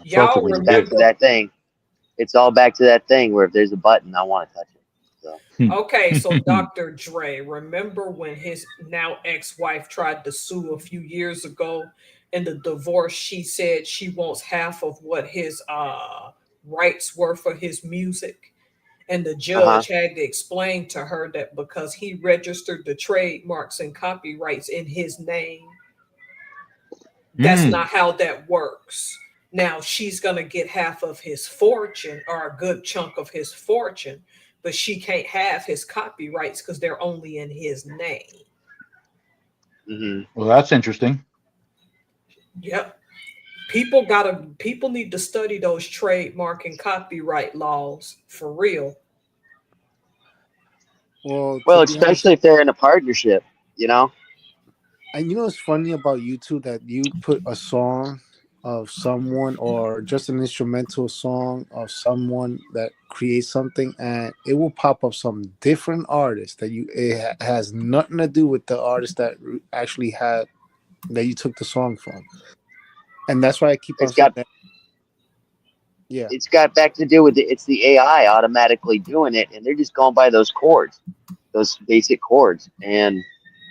It's Y'all relatively It's back new. to remember? that thing. It's all back to that thing where if there's a button, I want to touch it. So Okay, so Dr. Dre, remember when his now ex-wife tried to sue a few years ago in the divorce? She said she wants half of what his rights were for his music. And the uh huh. judge had to explain to her that because he registered the trademarks and copyrights in his name, that's Mm. not how that works. Now she's going to get half of his fortune or a good chunk of his fortune, but she can't have his copyrights because they're only in his name. Hmm. Well, that's interesting. Yep. People need to study those trademark and copyright laws for real. Well, to Well, be honest, especially if they're in a partnership, you know. and you know what's funny about YouTube that you put a song of someone or just an instrumental song of someone that creates something and it will pop up some different artist that has nothing to do with the artist that actually had that you took the song from. And that's why I keep on It's saying got that. Yeah. it's got back to do with it's the AI automatically doing it, and they're just going by those chords, those basic chords, and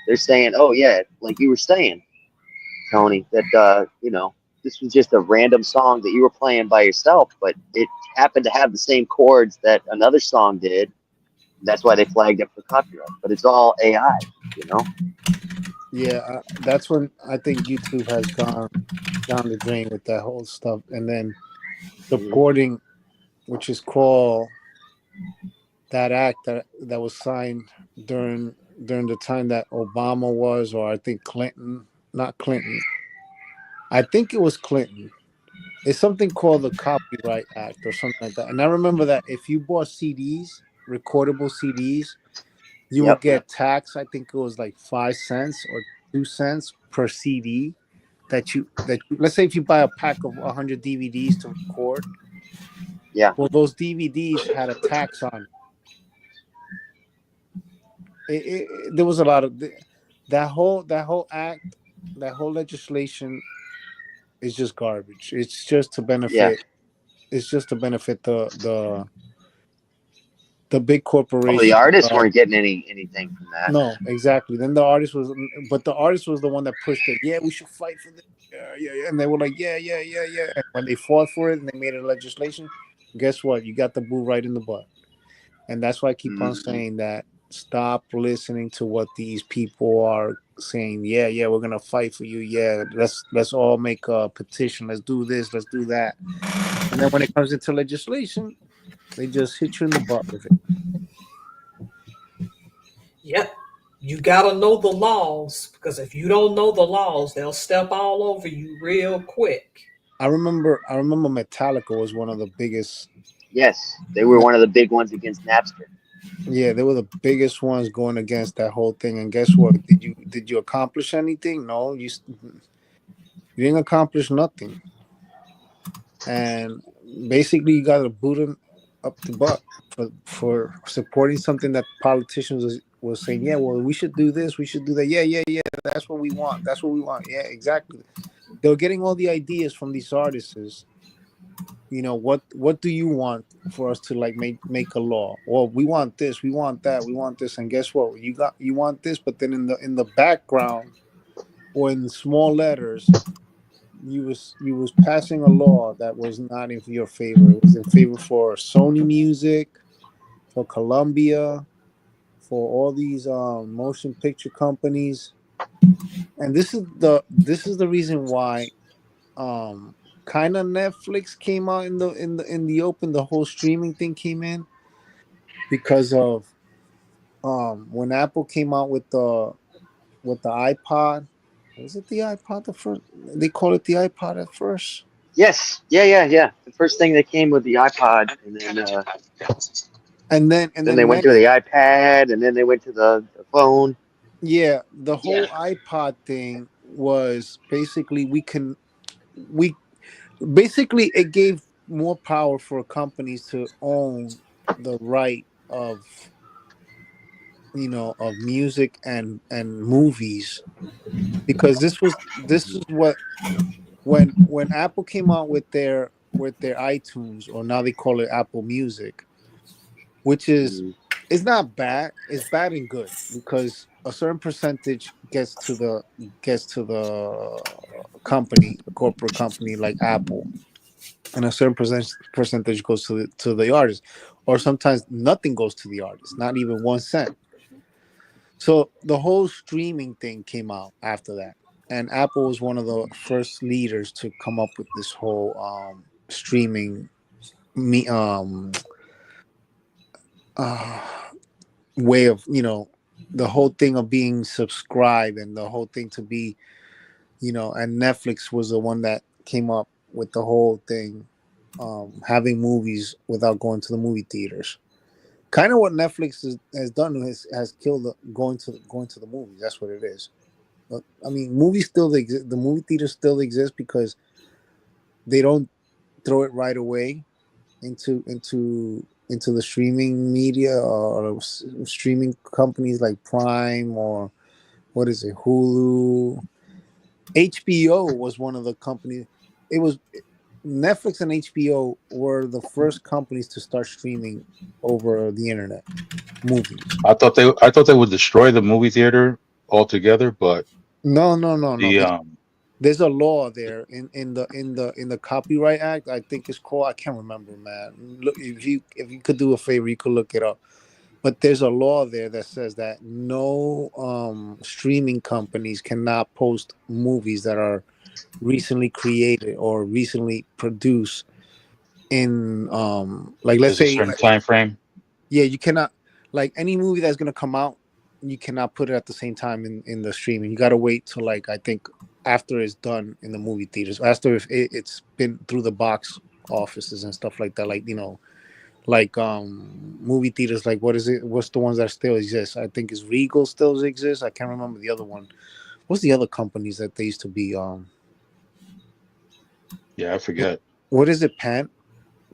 they're saying, "Oh yeah," like you were saying, Tony, that this was just a random song that you were playing by yourself, but it happened to have the same chords that another song did. That's why they flagged it for copyright. But it's all AI, you know. Yeah, that's when I think YouTube has gone down the drain with that whole stuff, and then Hmm. supporting, which is called that act that was signed during the time that Obama was, or I think Clinton, not Clinton. I think it was Clinton. It's something called the Copyright Act or something like that. And I remember that if you bought CDs, recordable CDs, you would Yep. get taxed. I think it was like 5 cents or 2 cents per CD let's say if you buy a pack of 100 DVDs to record, Yeah. well, those DVDs had a tax on there was a lot of that whole act, that whole legislation is just garbage. It's just to Yeah. benefit. It's just to benefit the big Oh, the corporation. artists weren't getting anything from that. No, exactly. Then the artist was, but the artist was the one that pushed it. Yeah, we should fight for this. Yeah, yeah, yeah. And they were like, yeah, yeah, yeah, yeah. And when they fought for it and they made it legislation, guess what? You got the boo right in the butt. And that's why I keep on Hmm. saying that stop listening to what these people are saying. Yeah, yeah, we're gonna fight for you. Yeah, let's all make a petition. Let's do this. Let's do that. And then when it comes into legislation, they just hit you in the butt with it. Yep. You gotta know the laws because if you don't know the laws, they'll step all over you real quick. I remember Metallica was one of the biggest. Yes, they were one of the big ones against Napster. Yeah, they were the biggest ones going against that whole thing. And guess what? Did you accomplish anything? No, you didn't accomplish nothing. And basically, you got to boot them up the butt for supporting something that politicians was saying. Yeah, well, we should do this, we should do that. Yeah, yeah, yeah. That's what we want. That's what we want. Yeah, exactly. They were getting all the ideas from these artists. What do you want for us to like make a law? Well, we want this, we want that, we want this, and guess what? You want this, but then in the background or in small letters, you was passing a law that was not in your favor. It was in favor for Sony Music, for Columbia, for all these motion picture companies, and this is the reason why kind of Netflix came out in the open. The whole streaming thing came in because of when Apple came out with the iPod. Was it the iPod the first? They call it the iPod at first. Yes. Yeah. Yeah. Yeah. The first thing that came with the iPod, and And then then they went to next, the iPad, and then they went to the phone. yeah, the Yeah. whole iPod thing was basically we basically it gave more power for companies to own the right of music and movies, because this is what when Apple came out with their with their iTunes, or now they call it Apple Music, which is, Mm, it's not bad. It's bad and good because a certain percentage gets to the company, a corporate company like Apple, and a certain percentage goes to the artist, or sometimes nothing goes to the artist, not even 1 cent. So the whole streaming thing came out after that, and Apple was one of the first leaders to come up with this whole streaming me uh, way of, the whole thing of being subscribed, and the whole thing to be, and Netflix was the one that came up with the whole thing, having movies without going to the movie theaters. Kind of what Netflix has done, has killed going to the movies. That's what it is. But, I mean, movies still exist. The movie theaters still exist because they don't throw it right away into the streaming media, or streaming companies like Prime, or what is it, Hulu. HBO was one of the companies. It was Netflix and HBO were the first companies to start streaming over the internet movies. I thought they would destroy the movie theater altogether, but No, no, no, no. the There's a law there in the Copyright Act. I think it's called. I can't remember, man. Look, if you could do a favor, you could look it up. But there's a law there that says that no streaming companies cannot post movies that are recently created or recently produced in, like, let's there's a say, certain time frame. yeah, you cannot, like, any movie that's gonna come out, you cannot put it at the same time in the streaming. You gotta wait till, like, I think after it's done in the movie theaters, after if it's been through the box offices and stuff like that, like, like movie theaters, like, what's the ones that still exist? I think is Regal still exists. I can't remember the other one. What's the other companies that they used to be? Yeah, I forget. What is it? Pan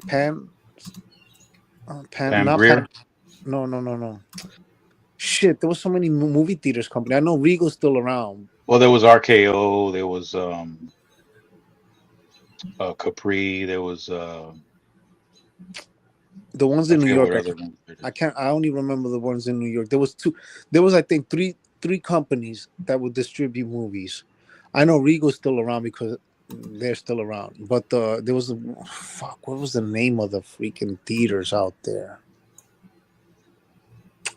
Pan Pam not Pan. Grier. No, no, no, no. Shit, there was so many movie theaters company. I know Regal's still around. Well, there was RKO. There was Capri. There was The ones I in New forget York, what I other can't. movie I theaters. can't. I only remember the ones in New York. There was two. There was, I think, three companies that would distribute movies. I know Regal's still around because they're still around. But there was fuck. What was the name of the freaking theaters out there?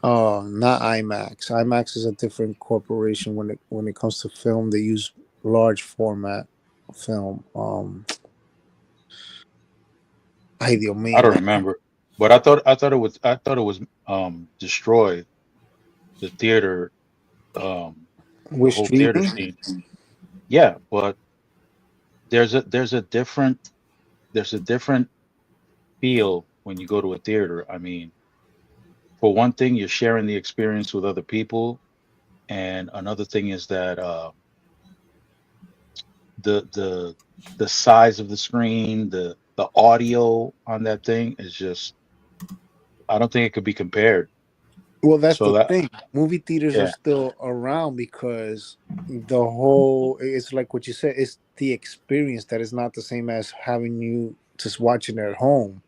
Oh, not IMAX. IMAX is a different corporation when it comes to film. They use large format film. Ay, Dios I mío. don't remember, but I thought it was destroy the theater, the With whole theater streaming. scene. Yeah, but there's a different feel when you go to a theater. I mean, for one thing, you're sharing the experience with other people, and another thing is that the size of the screen, the audio on that thing is just, I don't think it could be compared. Well, that's So the that, thing. Movie theaters are yeah. still around because the whole, it's like what you said, it's the experience that is not the same as having you just watching it at home.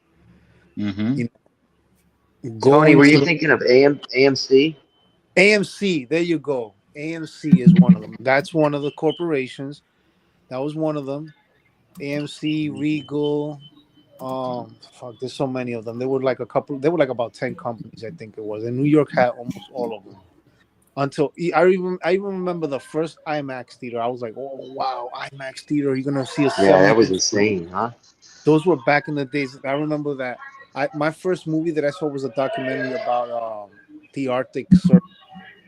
Hmm. You Tony, going were you to thinking of AMC? AMC, there you go. AMC is one of them. That's one of the corporations. That was one of them. AMC, Regal. Fuck, there's so many of them. There were like a couple. There were like about 10 companies, I think it was. And New York had almost all of them. Until I even remember the first IMAX theater. I was like, oh wow, IMAX theater. You're gonna see a Yeah, that was 7-inch screen. insane, huh? Those were back in the days. I remember that. My first movie that I saw was a documentary about the Arctic Circle,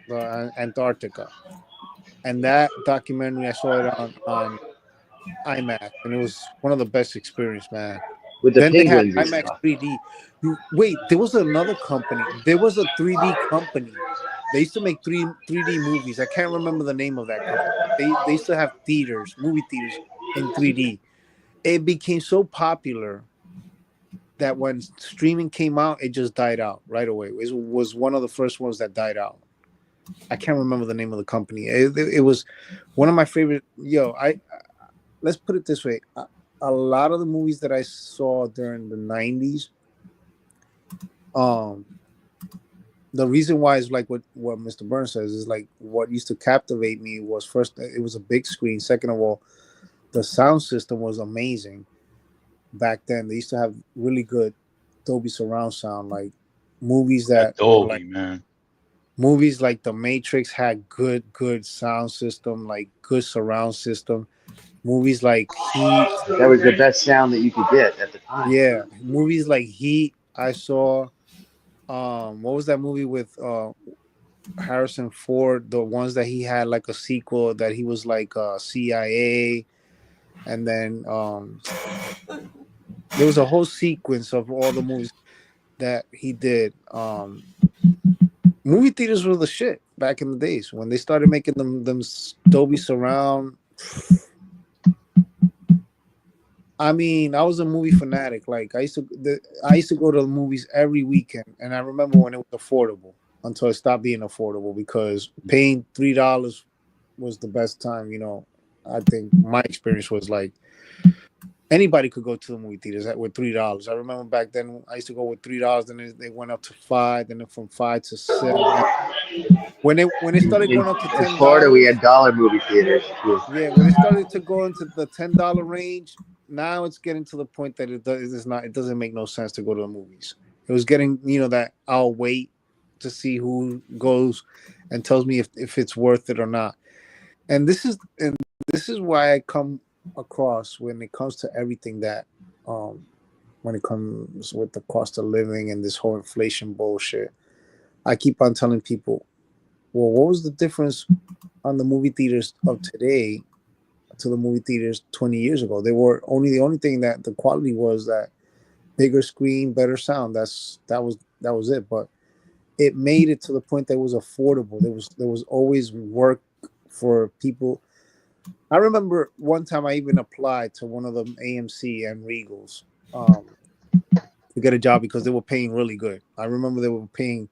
the Antarctica, and that documentary I saw it on IMAX, and it was one of the best experience, man. With the Then they had penguins and IMAX stuff. 3D. Wait, there was another company. There was a 3D company. They used to make 3D movies. I can't remember the name of that company. They used to have theaters, movie theaters in 3D. It became so popular that when streaming came out, it just died out right away. It was one of the first ones that died out. I can't remember the name of the company. It was one of my favorite. Let's put it this way. a lot of the movies that I saw during the 90s, um, the reason why is like what Mr. Burns says is like what used to captivate me was first it was a big screen. Second of all, the sound system was amazing back then. They used to have really good Dolby surround sound, like movies That that were like Dolby, man. movies like The Matrix had good sound system, like good surround system. Movies like Heat, That was the best sound that you could get at the time. yeah, movies like Heat. I saw what was that movie with Harrison Ford? The ones that he had like a sequel that he was like CIA, and then there was a whole sequence of all the movies that he did. Movie theaters were the shit back in the days when they started making them Dolby surround. I mean, I was a movie fanatic. Like I used to go to the movies every weekend, and I remember when it was affordable until it stopped being affordable because paying $3 was the best time. I think my experience was like anybody could go to the movie theaters with $3. I remember back then I used to go with $3, then they went up to five, then from 5 to 7. When it started going up to In ten Florida, we had dollars, dollar movie theaters. yeah, when it started to go into the $10 range, now it's getting to the point that it doesn't make no sense to go to the movies. It was getting that I'll wait to see who goes and tells me if it's worth it or not. And this is why I come across when it comes to everything that um when it comes with the cost of living and this whole inflation bullshit. I keep on telling people, well, what was the difference on the movie theaters of today to the movie theaters 20 years ago? They were the only thing that the quality was that bigger screen, better sound. That was it. But it made it to the point that it was affordable. There was always work for people. I remember one time I even applied to one of the AMC and Regals to get a job because they were paying really good. I remember they were paying,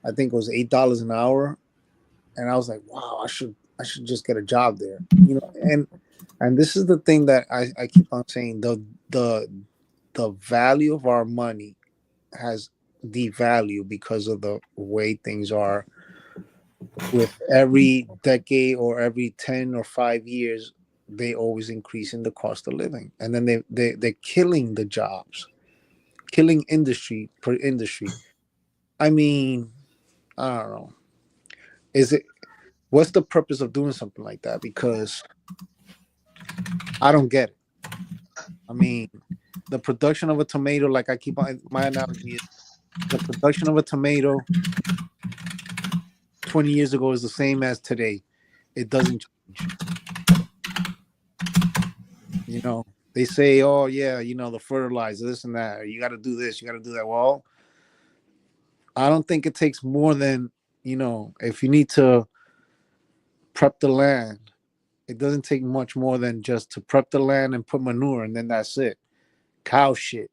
I think it was $8 an hour, and I was like, wow, I should just get a job there. And this is the thing that I keep on saying, the value of our money has devalued because of the way things are. With every decade or every 10 or 5 years, they always increase in the cost of living, and then they're killing the jobs, killing industry per industry. I mean, I don't know. Is it What's the purpose of doing something like that? Because I don't get it. I mean, the production of a tomato, like I keep on, my analogy is the production of a tomato 20 years ago is the same as today. It doesn't change. They say, oh yeah, the fertilizer, this and that, you got to do this, you got to do that. Well, I don't think it takes more than, if you need to prep the land, it doesn't take much more than just to prep the land and put manure, and then that's it. Cow shit.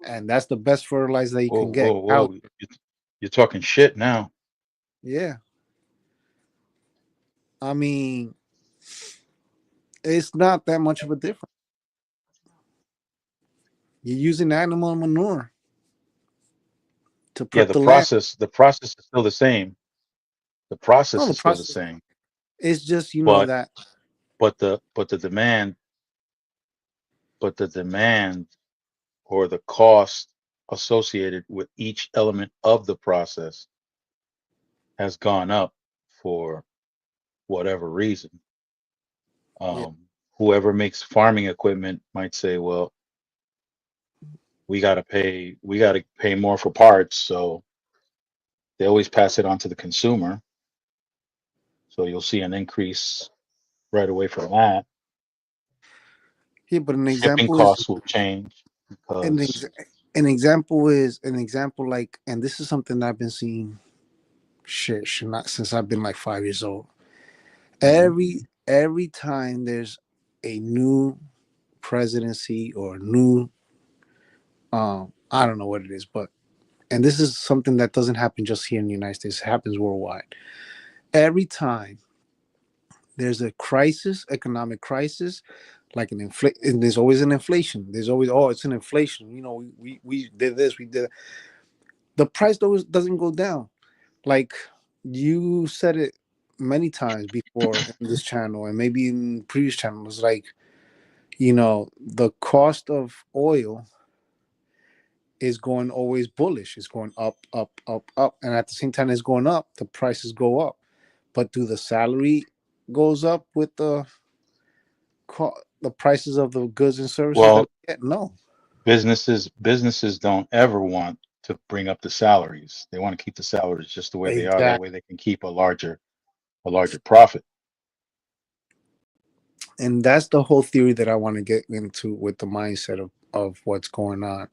And that's the best fertilizer that you Whoa, can get. whoa, Cow. whoa. You're talking shit now. Yeah. I mean, it's not that much of a difference. You're using animal manure to Yeah, prep the the land. process is still the same. The No, process the is still the process same. is just, But that. but the demand but the demand or the cost associated with each element of the process has gone up for whatever reason. Yeah. Um, Whoever makes farming equipment might say, well, we got to pay more for parts, so they always pass it on to the consumer. So you'll see an increase right away from that. Yeah, but Shipping costs will change an because ex- an example like, and this is something that I've been seeing shit not since I've been like 5 years old. Mhm. Every time there's a new presidency or new I don't know what it is, but and this is something that doesn't happen just here in the United States, it happens worldwide. Every time there's a crisis, economic crisis, like an and there's always an inflation. There's always, oh, it's an inflation. You know, we did this, we did that. The price always doesn't go down. Like you said it many times before in this channel and maybe in previous channels, like, you know, the cost of oil is going always bullish. It's going up, up, up, up. And at the same time it's going up, the prices go up. But do the salary goes up with the prices of the goods and services that Well, we get? No. businesses don't ever want to bring up the salaries. They want to keep the salaries just the way they are. That Exactly. way they can keep a larger profit. And that's the whole theory that I want to get into with the mindset of what's going on.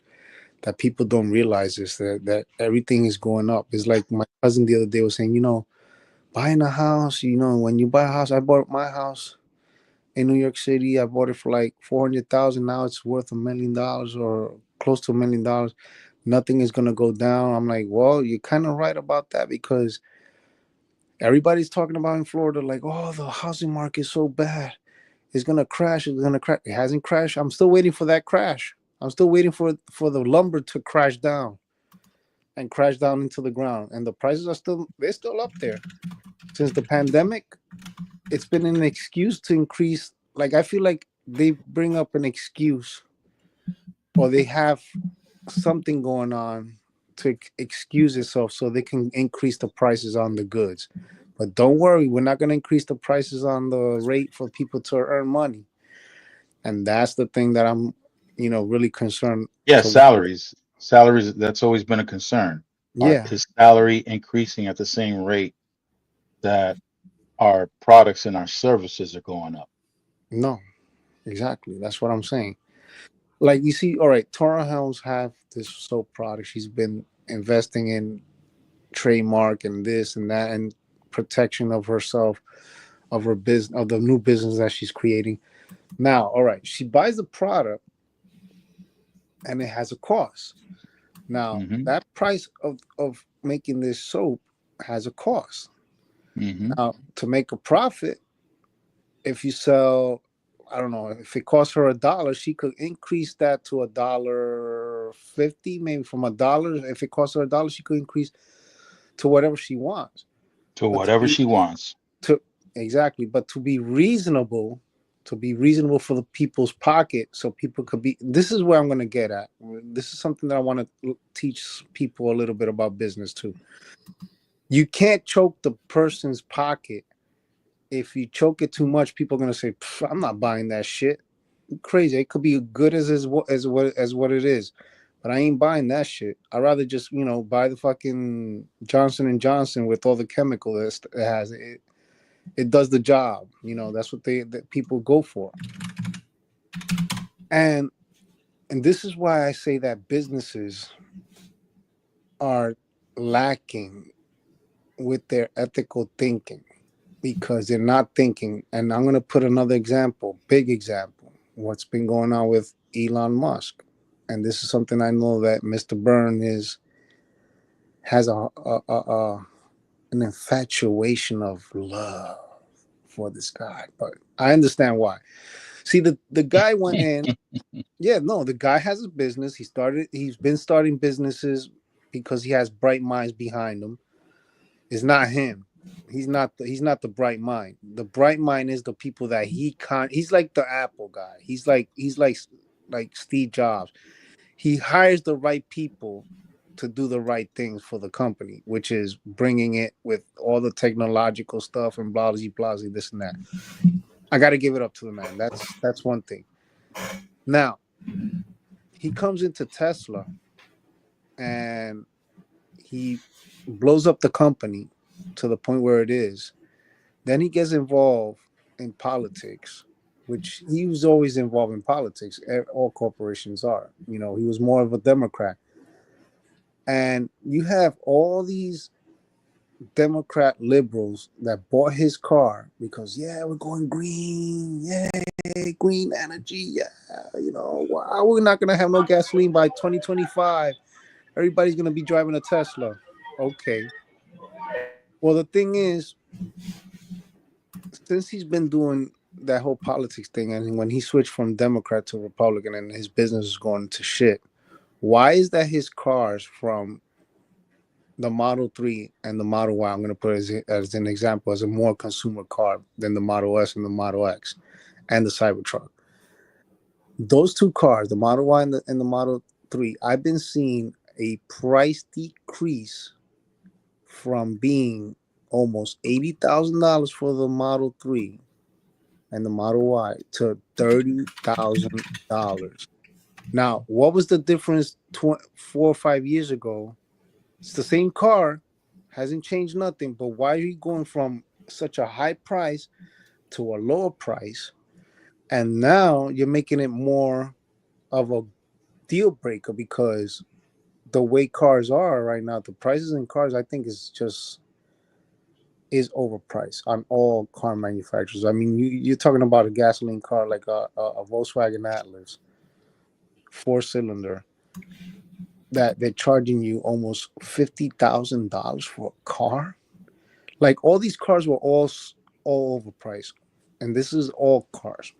That people don't realize is that everything is going up. It's like my cousin the other day was saying, you know, buying a house, you know, when you buy a house, I bought my house in New York City. I bought it for like 400,000. Now it's worth $1 million or close to $1 million. Nothing is gonna go down. I'm like, well, you're kind of right about that because everybody's talking about in Florida, like, oh, the housing market is so bad. It's gonna crash. It's gonna crash. It hasn't crashed. I'm still waiting for that crash. I'm still waiting for the lumber to crash down and crash down into the ground. And the prices are still up there. Since the pandemic, it's been an excuse to increase. Like I feel like they bring up an excuse or they have something going on to excuse itself so they can increase the prices on the goods. But don't worry, we're not going to increase the prices on the rate for people to earn money. And that's the thing that I'm, you know, really concerned Yeah, to. salaries, that's always been a concern. Yeah, Is salary increasing at the same rate that our products and our services are going up? no, exactly. That's what I'm saying. Like you see, all right, Tora Helms have this soap product. She's been investing in trademark and this and that and protection of herself, of her business, of the new business that she's creating. Now, all right, she buys the product and it has a cost. Now, Hmm. that price of making this soap has a cost. Hmm. Now, to make a profit, if you sell, I don't know, if it costs her $1, she could increase that to $1.50, maybe from $1. If it costs her $1, she could increase to whatever she wants. To But to whatever be she wants. to exactly, but to be reasonable for the people's pocket, so people could be. This is where I'm going to get at. This is something that I want to teach people a little bit about business too. You can't choke the person's pocket. If you choke it too much, people are gonna say, "I'm not buying that shit." Crazy. It could be good as what it is, but I ain't buying that shit. I'd rather just buy the fucking Johnson & Johnson with all the chemical that it has. It does the job. That's what that people go for. And this is why I say that businesses are lacking with their ethical thinking because they're not thinking. And I'm going to put another example, big example, what's been going on with Elon Musk. And this is something I know that Mr. Byrne has an infatuation of love for this guy, but I understand why. See, the guy went in. Yeah, no, the guy has a business. He's been starting businesses because he has bright minds behind him. It's not him. He's not the bright mind. The bright mind is the people that he's like the Apple guy. He's like Steve Jobs. He hires the right people to do the right things for the company, which is bringing it with all the technological stuff and blah blah blah this and that. I got to give it up to the man. That's one thing. Now, he comes into Tesla and he blows up the company to the point where it is. Then he gets involved in politics, which he was always involved in politics. All corporations are. He was more of a Democrat. And you have all these Democrat liberals that bought his car because, yeah, we're going green. Yay, green energy. Yeah, why we're not going to have no gasoline by 2025. Everybody's going to be driving a Tesla. Okay. Well, the thing is, since he's been doing that whole politics thing, and when he switched from Democrat to Republican, and his business is going to shit, why is that his cars from the Model 3 and the Model Y, I'm going to put it as an example, as a more consumer car than the Model S and the Model X and the Cybertruck? Those two cars, the Model Y and the Model 3, I've been seeing a price decrease from being almost $80,000 for the Model 3 and the Model Y to $30,000. Now, what was the difference 4 or 5 years ago? It's the same car, hasn't changed nothing, but why are you going from such a high price to a lower price? And now you're making it more of a deal breaker, because the way cars are right now, the prices in cars, I think, is overpriced on all car manufacturers. I mean, you're talking about a gasoline car like a Volkswagen Atlas, 4-cylinder, that they're charging you almost $50,000 for a car. Like, all these cars were all overpriced, and this is all cars.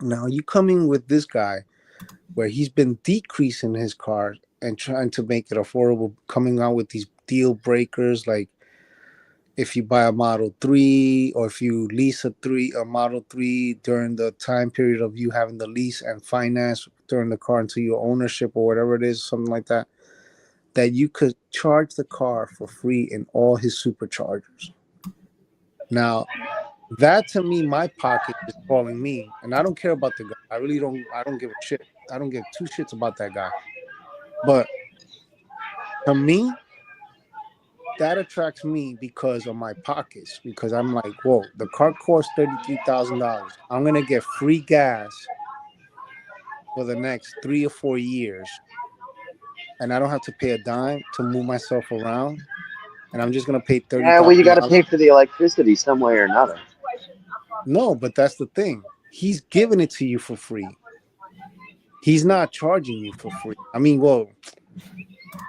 Now you coming with this guy where he's been decreasing his cars and trying to make it affordable, coming out with these deal breakers, like if you buy a Model 3, or if you lease a Model 3 during the time period of you having the lease and finance during the car into your ownership, or whatever it is, something like that, that you could charge the car for free in all his superchargers. Now, that, to me, my pocket is calling me, and I don't care about the guy. I don't give a shit. I don't give two shits about that guy. But to me, that attracts me because of my pockets. Because I'm like, whoa, the car costs $33,000. I'm gonna get free gas for the next 3 or 4 years, and I don't have to pay a dime to move myself around. And I'm just gonna pay thirty Yeah, well, you thousand got to pay dollars. for the electricity some way or another. No, but that's the thing. He's giving it to you for free. He's not charging you for free. I mean, well,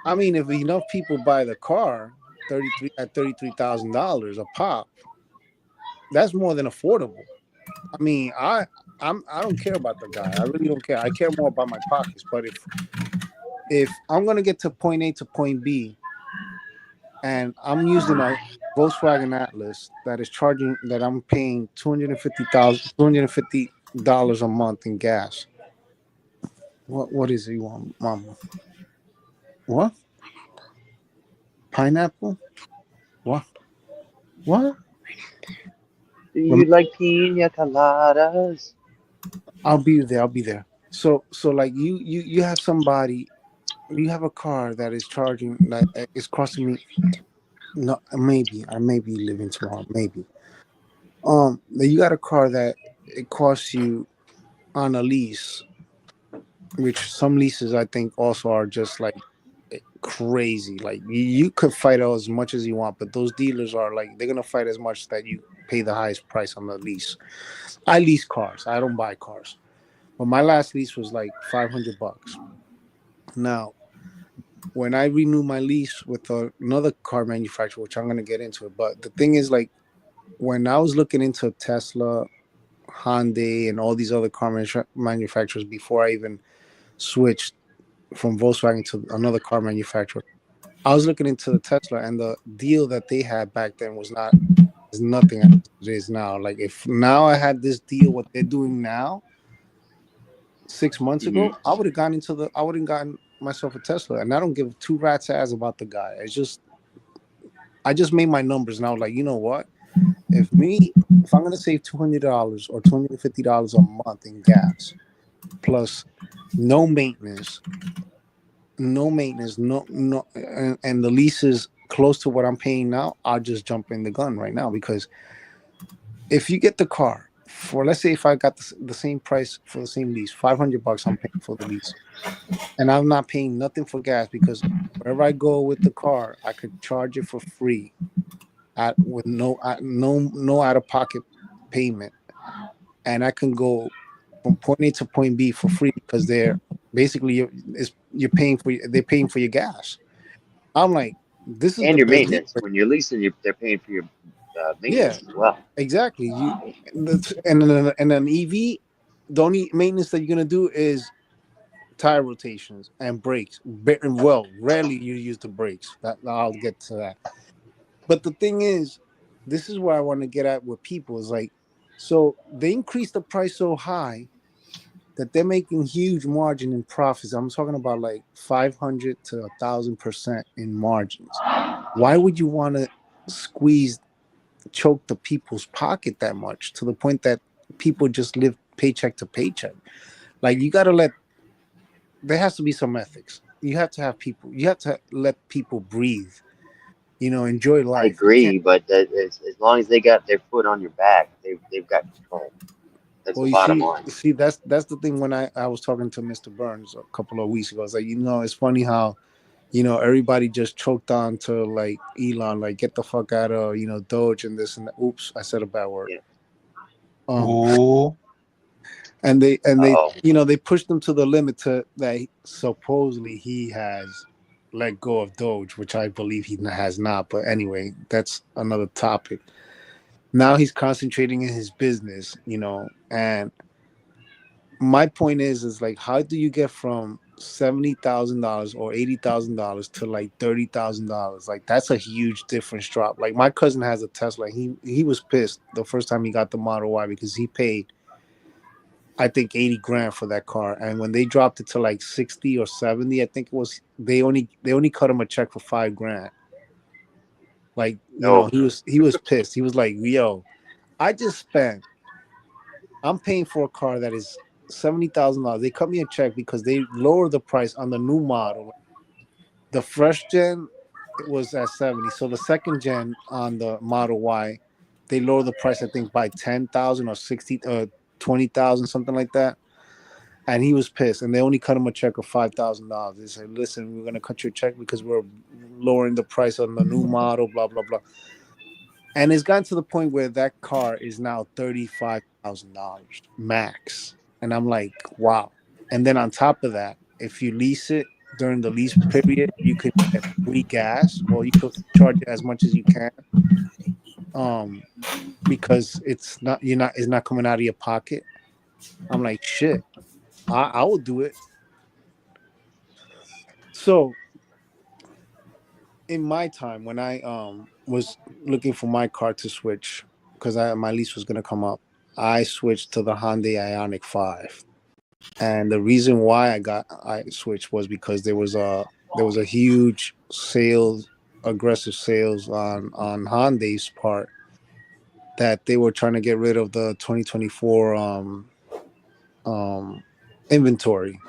if enough people buy the car, $33,000 a pop, that's more than affordable. I mean, I don't care about the guy. I really don't care. I care more about my pockets. But if I'm gonna get to point A to point B, and I'm using a Volkswagen Atlas that I'm paying $250 a month in gas. What is it you want, Mama? What? Pineapple? What? What? Do you like pina coladas? I'll be there. I'll be there. So like you have somebody, you have a car that is charging, that is costing me. No, maybe I may be living tomorrow. Maybe. You got a car that it costs you on a lease, which some leases I think also are just like crazy. Like you could fight out as much as you want, but those dealers are like, they're gonna fight as much that you pay the highest price on the lease. I lease cars. I don't buy cars. But my last lease was like $500. Now, when I renew my lease with another car manufacturer, which I'm gonna get into it, but the thing is, like, when I was looking into Tesla, Hyundai, and all these other car manufacturers before I even switched from Volkswagen to another car manufacturer, I was looking into the Tesla, and the deal that they had back then is nothing as it is now. Like, if now I had this deal, what they're doing now, 6 months ago, I would have gotten myself a Tesla, and I don't give two rat's ass about the guy. I just made my numbers, and I was like, you know what? If I'm gonna save $200 or $250 a month in gas, plus no maintenance, and the lease is close to what I'm paying now, I'll just jump in the gun right now. Because if you get the car for, let's say, if I got the same price for the same lease, $500 I'm paying for the lease, and I'm not paying nothing for gas, because wherever I go with the car, I could charge it for free with no out of pocket payment, and I can go from point A to point B for free, because they're basically they're paying for your gas. I'm like, this is And the your best deal. maintenance. When you're leasing, they're paying for your Yeah, maintenance as well. exactly. And an EV, the only maintenance that you're gonna do is tire rotations and brakes. Well, rarely you use the brakes. That I'll get to that. But the thing is, this is where I want to get at with people is like, so they increase the price so high that they're making huge margin in profits. I'm talking about like 500 to 1,000% in margins. Why would you want to squeeze, choke the people's pocket that much to the point that people just live paycheck to paycheck? Like you got to let, there has to be some ethics. You have to have people, you have to let people breathe, enjoy I life. You can't. agree, but as long as they got their foot on your back, they've got control. That's Well, the you bottom see, line. that's the thing. When I was talking to Mr. Burns a couple of weeks ago, I was like, it's funny how, everybody just choked on to like Elon, like get the fuck out of Doge and this and that. Oops, I said a bad word. Yeah. Um, Ooh. and they Oh, they pushed him to the limit to that supposedly he has let go of Doge, which I believe he has not. But anyway, that's another topic. Now he's concentrating in his business, and my point is like, how do you get from $70,000 or $80,000 to like $30,000? Like that's a huge difference drop. Like my cousin has a Tesla. He was pissed the first time he got the Model Y because he paid, I think, 80 grand for that car, and when they dropped it to like 60 or 70, I think it was, they only cut him a check for 5 grand. Like no. he was pissed. He was like, "Yo, I just spent. I'm paying for a car that is $70,000. They cut me a check because they lowered the price on the new model. The first gen, it was at 70. So the second gen on the Model Y, they lowered the price, I think, by 10,000 or 60, 20,000, something like that. And he was pissed. And they only cut him a check of $5,000. They said, "Listen, we're gonna cut your check because we're lowering the price on the new model, blah blah blah." And it's gotten to the point where that car is now $35,000 max. And I'm like, wow. And then on top of that, if you lease it during the lease period, you could get free gas. Well, you could charge it as much as you can. Um, because it's not coming out of your pocket. I'm like, shit, I will do it. So in my time when I was looking for my car to switch, because my lease was gonna come up, I switched to the Hyundai Ioniq 5. And the reason why I switched was because there was a huge aggressive sales on Hyundai's part, that they were trying to get rid of the 2024 um inventory.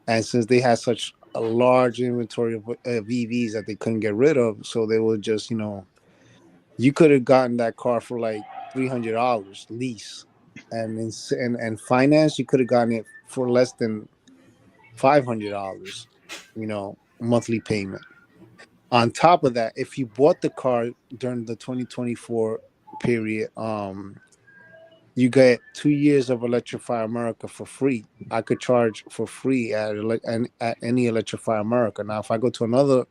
And since they had such a large inventory of EVs that they couldn't get rid of, so they would just, you could have gotten that car for like $300 lease, and and finance you could have gotten it for less than $500, monthly payment. On top of that, if you bought the car during the 2024 period, you get 2 years of Electrify America for free. I could charge for free at any Electrify America. Now, if I go to another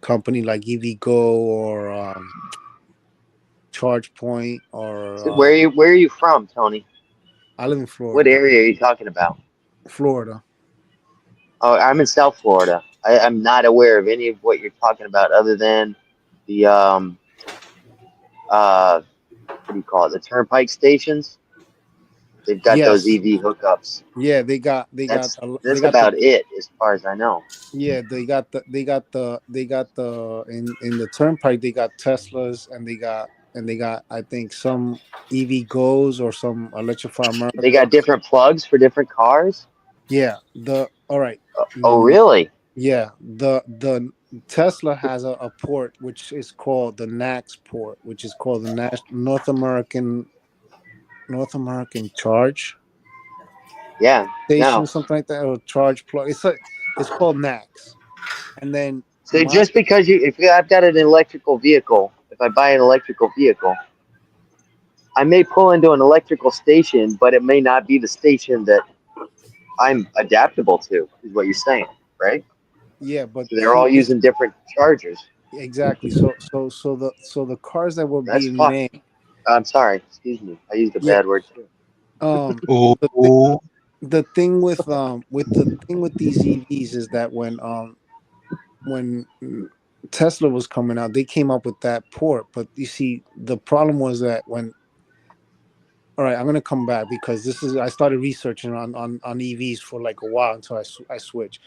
company like EVgo or Charge Point or So where are you from, Tony? I live in What Florida. area are you talking about? Florida. Oh, I'm in South Florida. I'm not aware of any of what you're talking about other than the what do you call it? The turnpike stations. They've got those Yes. EV hookups. Yeah, they got That's about it as far as I know. yeah, they got the in the turnpike, they got Teslas, and they got I think some EV goes or some Electrify They America. got different plugs for different cars. Yeah, the all right. Oh, Mm, really? yeah, the Tesla has a port which is called the NACS port, which is called the North American Charge Yeah. Station, No. something like that, or Charge Plug. It's called NACS. And then So just because I've got an electrical vehicle, if I buy an electrical vehicle, I may pull into an electrical station, but it may not be the station that I'm adaptable to, is what you're saying, right? yeah, but So they're all see, using different chargers. exactly. So the cars that were That's being fuck. made, I'm sorry. Excuse me. I used a yeah. bad word too. Um, the thi- Oh, with the thing with these EVs is that when Tesla was coming out, they came up with that port. But you see, the problem was that when, all right, I'm gonna come back because this is, I started researching on EVs for like a while until I switched.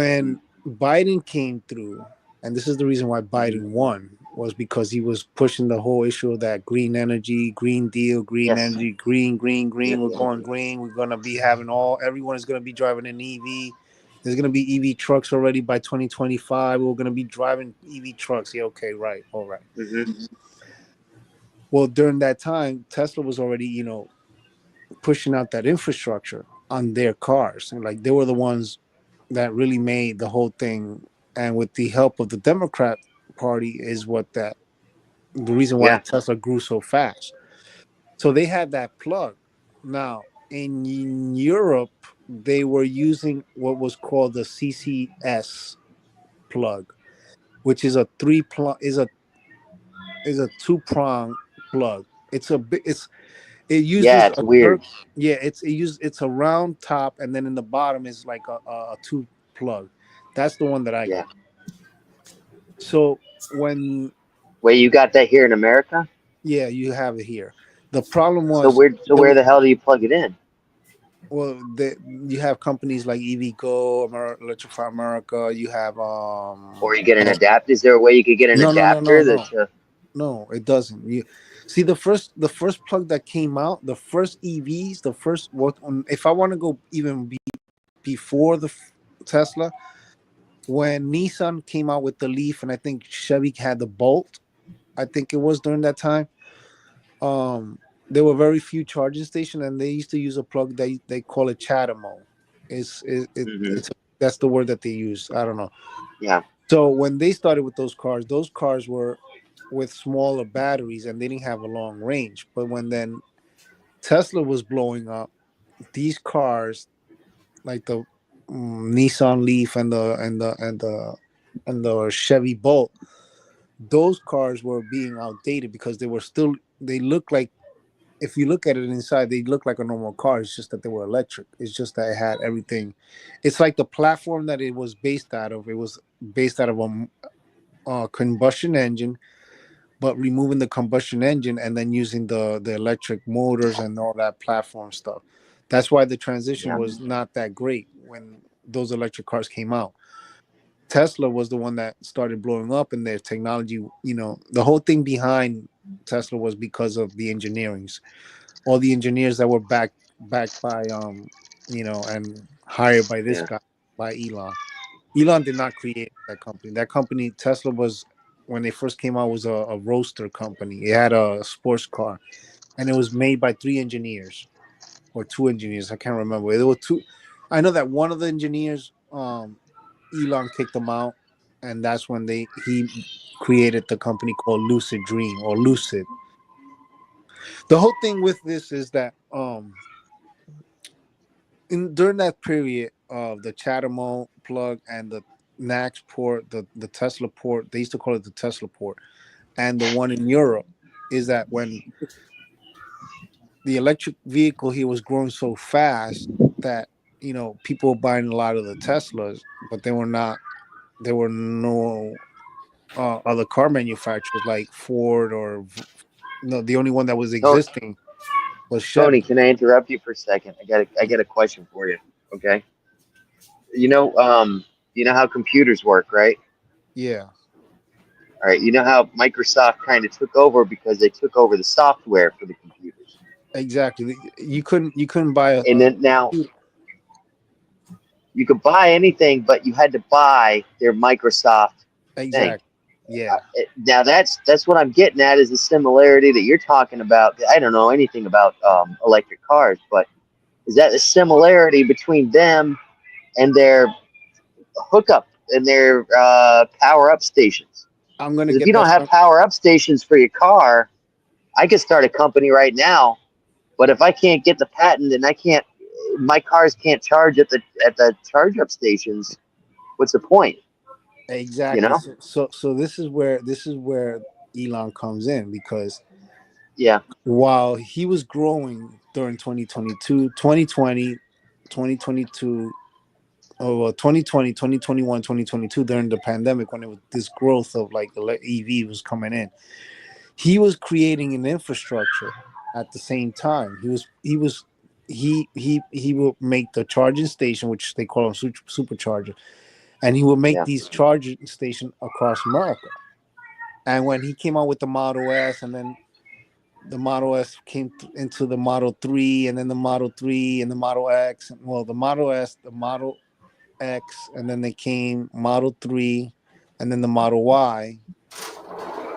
Mhm. When Biden came through, and this is the reason why Mhm. Biden won, was because he was pushing the whole issue of that green energy, green deal, green Yes. energy, green, green, Yes. green. We're going green. We're gonna be having everyone is gonna be driving an EV. There's gonna be EV trucks already by 2025. We're gonna be driving EV trucks. Yeah, okay, right, all right. Hmm. Well, during that time, Tesla was already, pushing out that infrastructure on their cars, and like they were the ones that really made the whole thing. And with the help of the Democrat Party, is what that the reason why Yeah. Tesla grew so fast. So they had that plug. Now in Europe, they were using what was called the CCS plug, which is a three plug is a two prong plug. It's a bit. It Yeah. uses It's a weird. yeah. It's a round top, and then in the bottom is like a two plug. That's the one that I Yeah. got. So when Wait, you got that here in America? yeah, you have it here. The problem So was there where was the hell do you plug it in? you have companies like EVgo, Electrify America. You have Or you get an oh, adapter? Is there a way you could get an no no no no adapter that? no no, it doesn't. You see the first plug that came out, the first EVs, the first what if I want to go even before the Tesla, when Nissan came out with the Leaf, and I think Chevy had the Bolt. I think it was during that time. Um, there were very few charging stations, and they used to use a plug they call it Chatamo. Hmm. That's the word that they use. I don't know. Yeah. So when they started with those cars were with smaller batteries, and they didn't have a long range. But when then Tesla was blowing up, these cars like the Nissan Leaf and the Chevy Bolt, those cars were being outdated because they look like, if you look at it inside, they look like a normal car. It's just that they were electric. It's just that it had everything. It's like the platform that it was based out of. It was based out of a combustion engine, but removing the combustion engine and then using the electric motors and all that platform stuff. That's why the transition Yeah. was not that great when those electric cars came out. Tesla was the one that started blowing up in their technology. The whole thing behind Tesla was because of the engineerings, all the engineers that were backed by and hired by this Yeah. guy, by Elon. Elon did not create that company. That company, Tesla, was when they first came out, was a roadster company. It had a sports car, and it was made by three engineers or two engineers. I can't remember. There were two. I know that one of the engineers, Elon kicked him out, and that's when he created the company called Lucid Dream or Lucid. The whole thing with this is that during that period of the Chatamo plug and the Nax port, the Tesla port, they used to call it the Tesla port, and the one in Europe, is that when the electric vehicle here was growing so fast that people were buying a lot of the Teslas, but they were not. There were no other car manufacturers like Ford or no. The only one that was No, existing was Tony, Chevy. can I interrupt you for a second? I got a question for you. Okay. You know, um, you know how computers work, right? Yeah, All right. You know how Microsoft kind of took over because they took over the software for the computers. exactly. You couldn't buy And then now computer. you could buy anything, but you had to buy their Microsoft thing. Exactly. Yeah. Now that's what I'm getting at is the similarity that you're talking about. I don't know anything about electric cars, but is that the similarity between them and their hookup and their power up stations? I'm gonna Because if get you don't that have some. power up stations for your car, I could start a company right now. But if I can't get the patent and my cars can't charge at the charge up stations. What's the point? You exactly. know? So this is where Elon comes in, because Yeah, while he was growing during 2022, 2020, 2022, oh well, 2020, 2021, 2022, during the pandemic, when it was this growth of like EV was coming in, he was creating an infrastructure at the same time. He will make the charging station, which they call them supercharger, and he will make yeah, these charging station across America. And when he came out with the Model S, and then the Model S came into the Model 3, and then the Model 3 and the Model X, well, the Model S, the Model X, and then they came Model 3, and then the Model Y.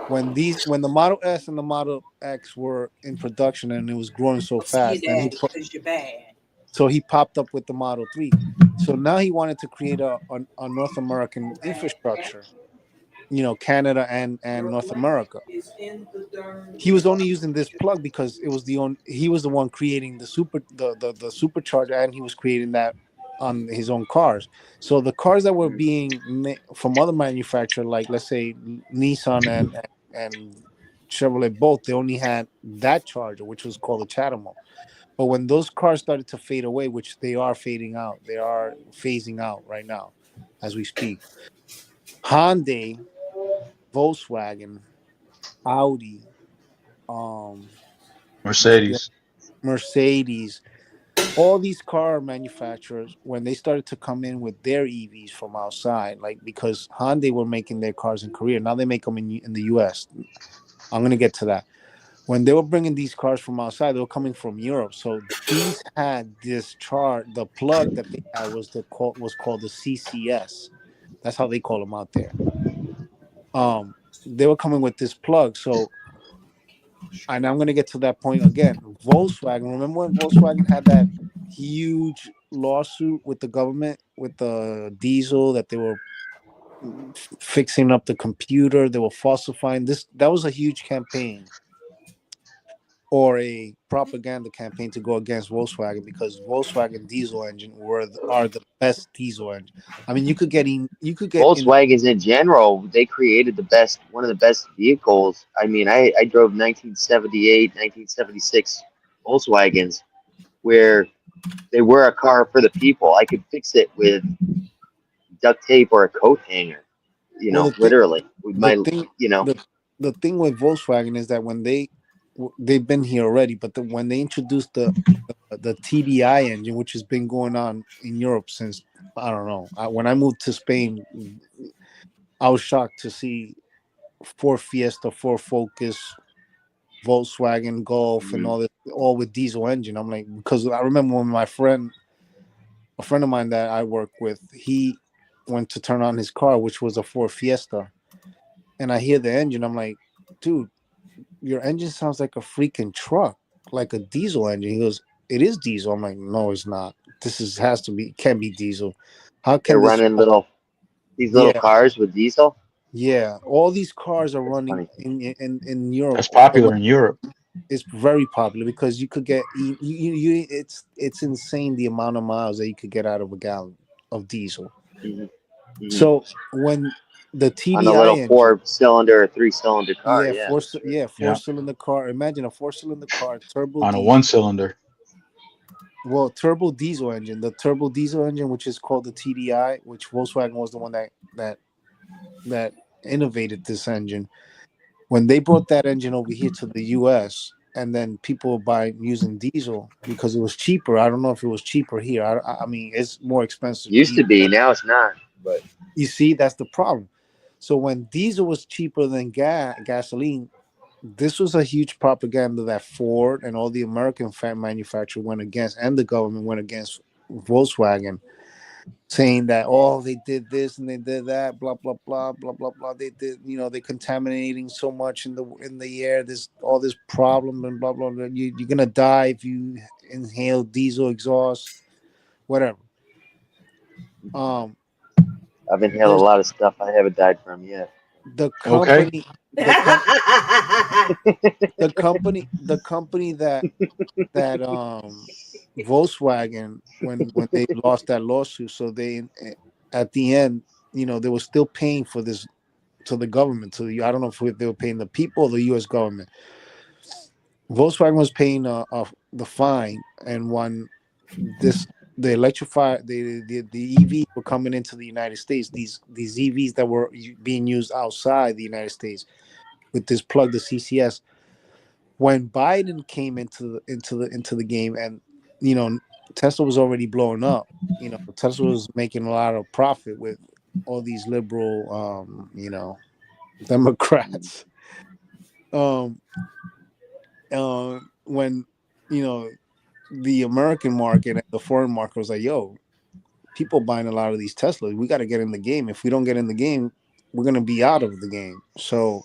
When the Model S and the Model X were in production and it was growing so I'll see you, fast, then daddy, because you're bad. he popped up with the Model 3. So now he wanted to create a North American infrastructure, Canada and Your North life America. is in the dark. He was only using this plug because he was the one creating the supercharger, and he was creating that on his own cars. So the cars that were being from other manufacturers, like let's say Nissan and Chevrolet, both, they only had that charger, which was called a Chatamo. But when those cars started to fade away, which they are fading out, they are phasing out right now as we speak. Hyundai, Volkswagen, Audi, um what's the Mercedes. Mercedes, all these car manufacturers, when they started to come in with their EVs from outside, like because Hyundai were making their cars in Korea, now they make them in the US. I'm going to get to that. When they were bringing these cars from outside, they were coming from Europe. So these had this chart. The plug that they had was called the CCS. That's how they call them out there. They were coming with this plug. So, and I'm going to get to that point again. Volkswagen. Remember when Volkswagen had that huge lawsuit with the government with the diesel, that they were fixing up the computer, they were falsifying this? That was a huge campaign, or a propaganda campaign, to go against Volkswagen, because Volkswagen diesel engine are the best diesel engine. I mean, you could get in. Volkswagens in general, they created one of the best vehicles. I mean, I drove 1978, 1976 Volkswagens where they were a car for the people. I could fix it with duct tape or a coat hanger, Well, literally with the my, thing you know, the thing with Volkswagen is that when they've been here already, but when they introduced the TDI engine, which has been going on in Europe since, I don't know. When I moved to Spain, I was shocked to see Ford Fiesta, Ford Focus, Volkswagen Golf, and mhm. all with diesel engine. I'm like, because I remember when a friend of mine that I work with, he went to turn on his car, which was a Ford Fiesta, and I hear the engine. I'm like, dude, your engine sounds like a freaking truck, like a diesel engine. He goes, it is diesel. I'm like, no, it's not. Has to be, can't be diesel. How They're can this running run? these little Yeah, cars with diesel. yeah. All these cars are That's running funny. in Europe. That's popular in Europe. It's very popular because you could get it's insane the amount of miles that you could get out of a gallon of diesel. Hmm. Hmm. So when the On a TDI little engine, 4-cylinder or 3-cylinder car, yeah, yeah, for sure. four Yeah. cylinder car. Imagine a 4-cylinder car, turbo On a diesel. one cylinder. Well, turbo diesel engine, the turbo diesel engine, which is called the TDI, which Volkswagen was the one that innovated this engine. When they brought that engine over here to the US, and then people were buying using diesel because it was cheaper. I don't know if it was cheaper here. I mean, it's more expensive. Used to be, now it's not. But You see, that's the problem. So when diesel was cheaper than gasoline, this was a huge propaganda that Ford and all the American fan manufacturers went against, and the government went against Volkswagen, saying that, oh, they did this and they did that, blah blah blah blah blah blah. They did, they're contaminating so much in the air. There's all this problem and blah blah blah. You're gonna die if you inhale diesel exhaust, whatever. Um, I've inhaled a there's lot of stuff I haven't died from yet. the Okay. company, the com- the company that Volkswagen, when they lost that lawsuit, so they, at the end, they were still paying for this to the government. I don't know if they were paying the people or the U.S. government. Volkswagen was paying the fine, and when the electrified the EVs were coming into the United States, these EVs that were being used outside the United States with this plug, the CCS. When Biden came into the game, and Tesla was already blowing up. Tesla was making a lot of profit with all these liberal, Democrats. Um, when the American market and the foreign market was like, "Yo, people buying a lot of these Teslas. We got to get in the game. If we don't get in the game, we're gonna be out of the game." So,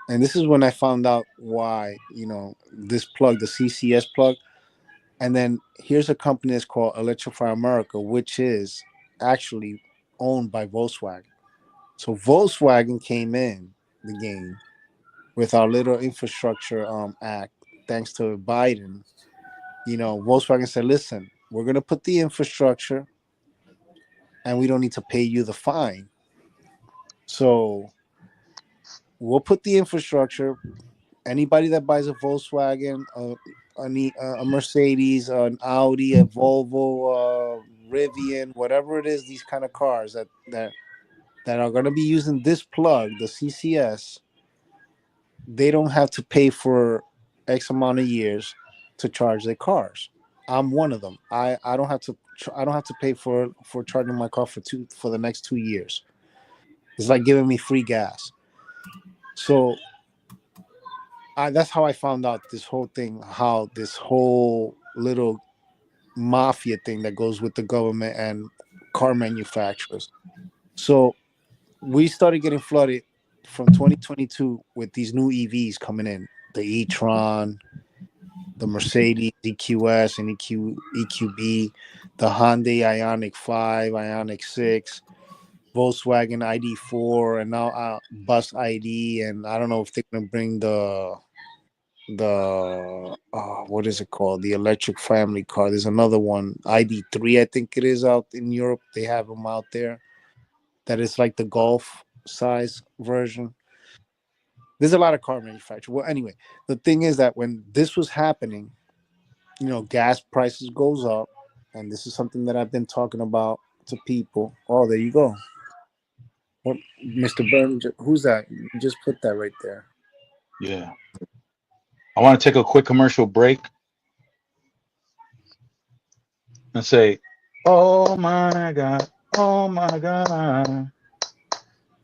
and this is when I found out why this plug, the CCS plug. And then here's a company that's called Electrify America, which is actually owned by Volkswagen. So Volkswagen came in the game with our little infrastructure act, thanks to Biden. Volkswagen said, "Listen, we're gonna put the infrastructure, and we don't need to pay you the fine. So we'll put the infrastructure. Anybody that buys a Volkswagen, a Mercedes, an Audi, a Volvo, Rivian, whatever it is, these kind of cars that are going to be using this plug, the CCS, they don't have to pay for X amount of years to charge their cars. I'm one of them. I don't have to pay for charging my car for the next 2 years. It's like giving me free gas. So that's how I found out this whole thing, how this whole little mafia thing that goes with the government and car manufacturers. So we started getting flooded from 2022 with these new EVs coming in, the e-tron, the Mercedes EQS and EQB, the Hyundai Ioniq 5, Ioniq 6, Volkswagen ID4, and now Bus ID. And I don't know if they're going to bring the what is it called, the electric family car. There's another one, ID3, I think it is, out in Europe. They have them out there that is like the Golf size version. There's a lot of car manufacturers. Well, anyway, the thing is that when this was happening, gas prices goes up, and this is something that I've been talking about to people. Oh, there you go. What, Mr. Burns, who's that? You just put that right there. Yeah. I want to take a quick commercial break and say, "Oh my God, oh my God,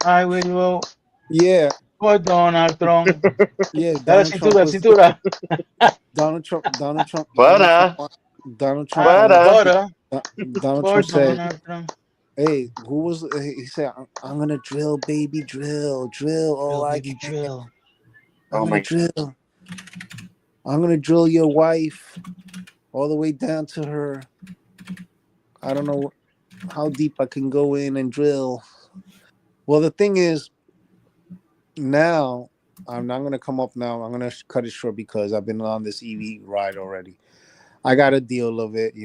I will vote Yeah, for Donald Trump." yeah. Dale Donald Trump cintura, was cintura. Donald Trump. Donald Trump. Donald Trump. Butter, Donald Trump wanted to. butter. Butter Donald for Trump said, Donald Trump. "Hey, who was?" He said, I'm gonna drill, baby, drill all Drill, I baby, can. drill. I'm Oh gonna my! drill. I'm gonna drill your wife all the way down to her. I don't know how deep I can go in and drill. Well, the thing is, now I'm not gonna come up now. I'm gonna cut it short because I've been on this EV ride already. I got a deal of it,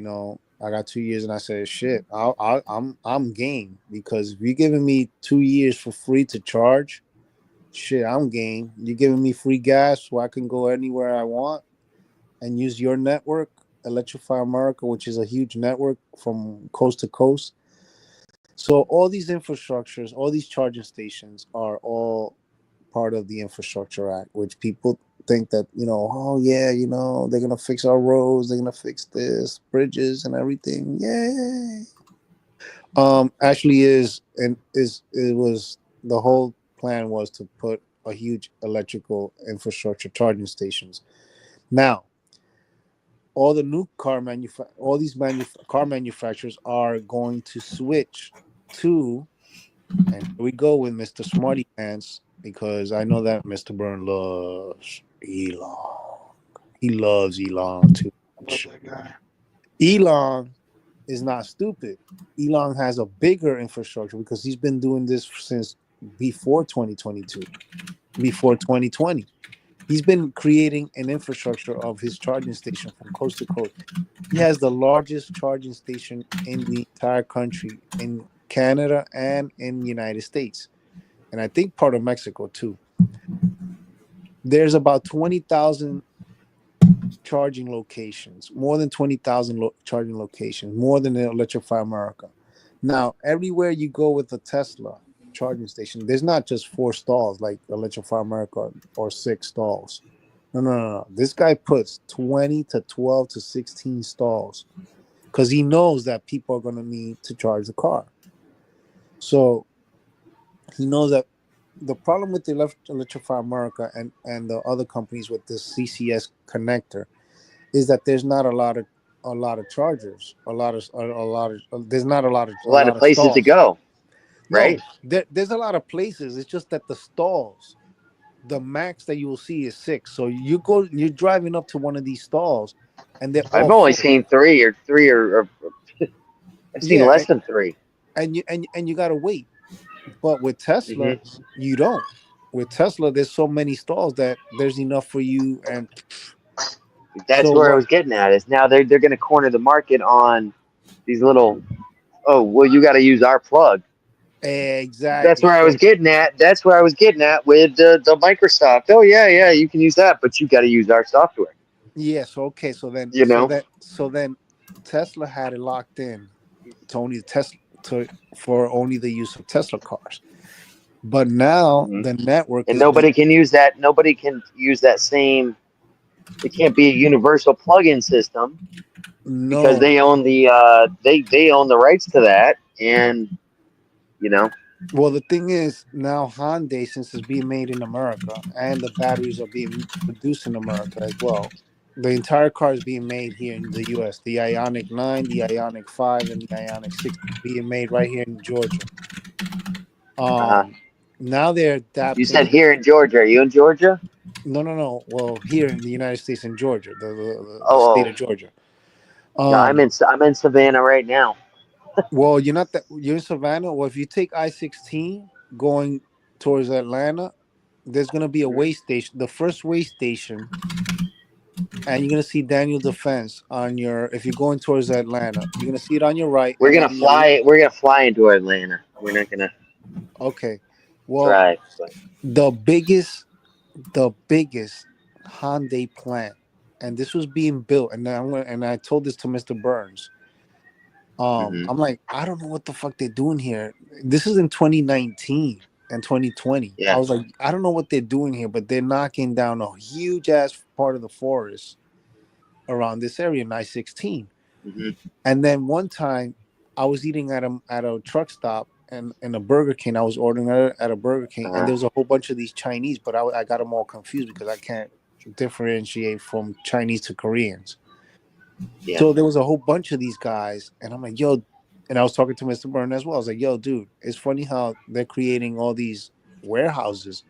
I got 2 years, and I said, "Shit, I'm game, because if you're giving me 2 years for free to charge, shit, I'm game. You're giving me free gas so I can go anywhere I want and use your network, Electrify America, which is a huge network from coast to coast." So all these infrastructures, all these charging stations are all part of the Infrastructure Act, which people think that, oh yeah, they're gonna fix our roads, they're gonna fix this, bridges and everything. Yay. Actually it was, the whole plan was to put a huge electrical infrastructure charging stations. Now, all the new all these car manufacturers are going to switch to, and here we go with Mr. Smarty Pants, because I know that Mr. Byrne loves Elon. He loves Elon too I love much. that guy. Elon is not stupid. Elon has a bigger infrastructure because he's been doing this since before 2022, before 2020. He's been creating an infrastructure of his charging station from coast to coast. He has the largest charging station in the entire country, in Canada, and in the United States, and I think part of Mexico too. There's about 20,000 charging locations, more than 20,000 charging locations, more than Electrify America. Now, everywhere you go with a Tesla charging station, there's not just 4 stalls like Electrify America or 6 stalls. No. This guy puts 20 to 12 to 16 stalls because he knows that people are going to need to charge the car. So he knows that the problem with the Electrify America and the other companies with this CCS connector is that there's not a lot of chargers, there's not A lot of a places to stalls. go, right? No, there's a lot of places. It's just that the stalls, the max that you will see is 6. So you're driving up to one of these stalls, and they're all I've only full. seen three or I've seen Yeah, less than 3. and you gotta wait. But with Tesla, Mm-hmm. you don't. With Tesla, there's so many stalls that there's enough for you. And That's so where I what? was getting at. Is now they're going to corner the market on these little. Oh well, you got to use our plug. That's Exactly. where I was So getting at. That's where I was getting at with the Microsoft. Oh yeah, you can use that, but you got to use our software. yes, okay. So then, You know. Tesla had it locked in to only Tesla for only the use of Tesla cars. But now Mm-hmm. the network And is being nobody can use that. Nobody can use that same. It can't be a universal plug-in system because no. they own the they own the rights to that, and you know. Well, the thing is now Hyundai, since it's being made in America and the batteries are being produced in America as well, the entire car is being made here in the U.S. The Ioniq 9, the Ioniq 5, and the Ioniq 6 being made right here in Georgia. Uh-huh. Now they're You said adapting. here in Georgia. Are you in Georgia? No. Well, here in the United States, in Georgia, the state Oh, of Georgia. yeah. Um, I'm in Savannah right now. well, you're in Savannah. Well, if you take I-16 going towards Atlanta, there's gonna be a Mm-hmm. way station, the first way station, and you're gonna see Daniel Defense on your. If you're going towards Atlanta, you're gonna see it on your right, We're and gonna on your. fly. We're gonna fly into Atlanta. We're not gonna Okay, well, drive. But the biggest, the biggest Hyundai plant, and this was being built, and I told this to Mr. Burns. mm-hmm. I'm like, I don't know what the fuck they're doing here. This is in 2019 and 2020. I Yeah. was like, I don't know what they're doing here, but they're knocking down a huge ass part of the forest around this area, in I-16. Mm-hmm. And then one time, I was eating at a truck stop and in a Burger King. I was ordering at a Burger King, and Uh-huh. there was a whole bunch of these Chinese, but I got them all confused because I can't differentiate from Chinese to Koreans. Yeah. So there was a whole bunch of these guys, and I'm like, yo, and I was talking to Mr. Byrne as well. I was like, yo, dude, it's funny how they're creating all these warehouses,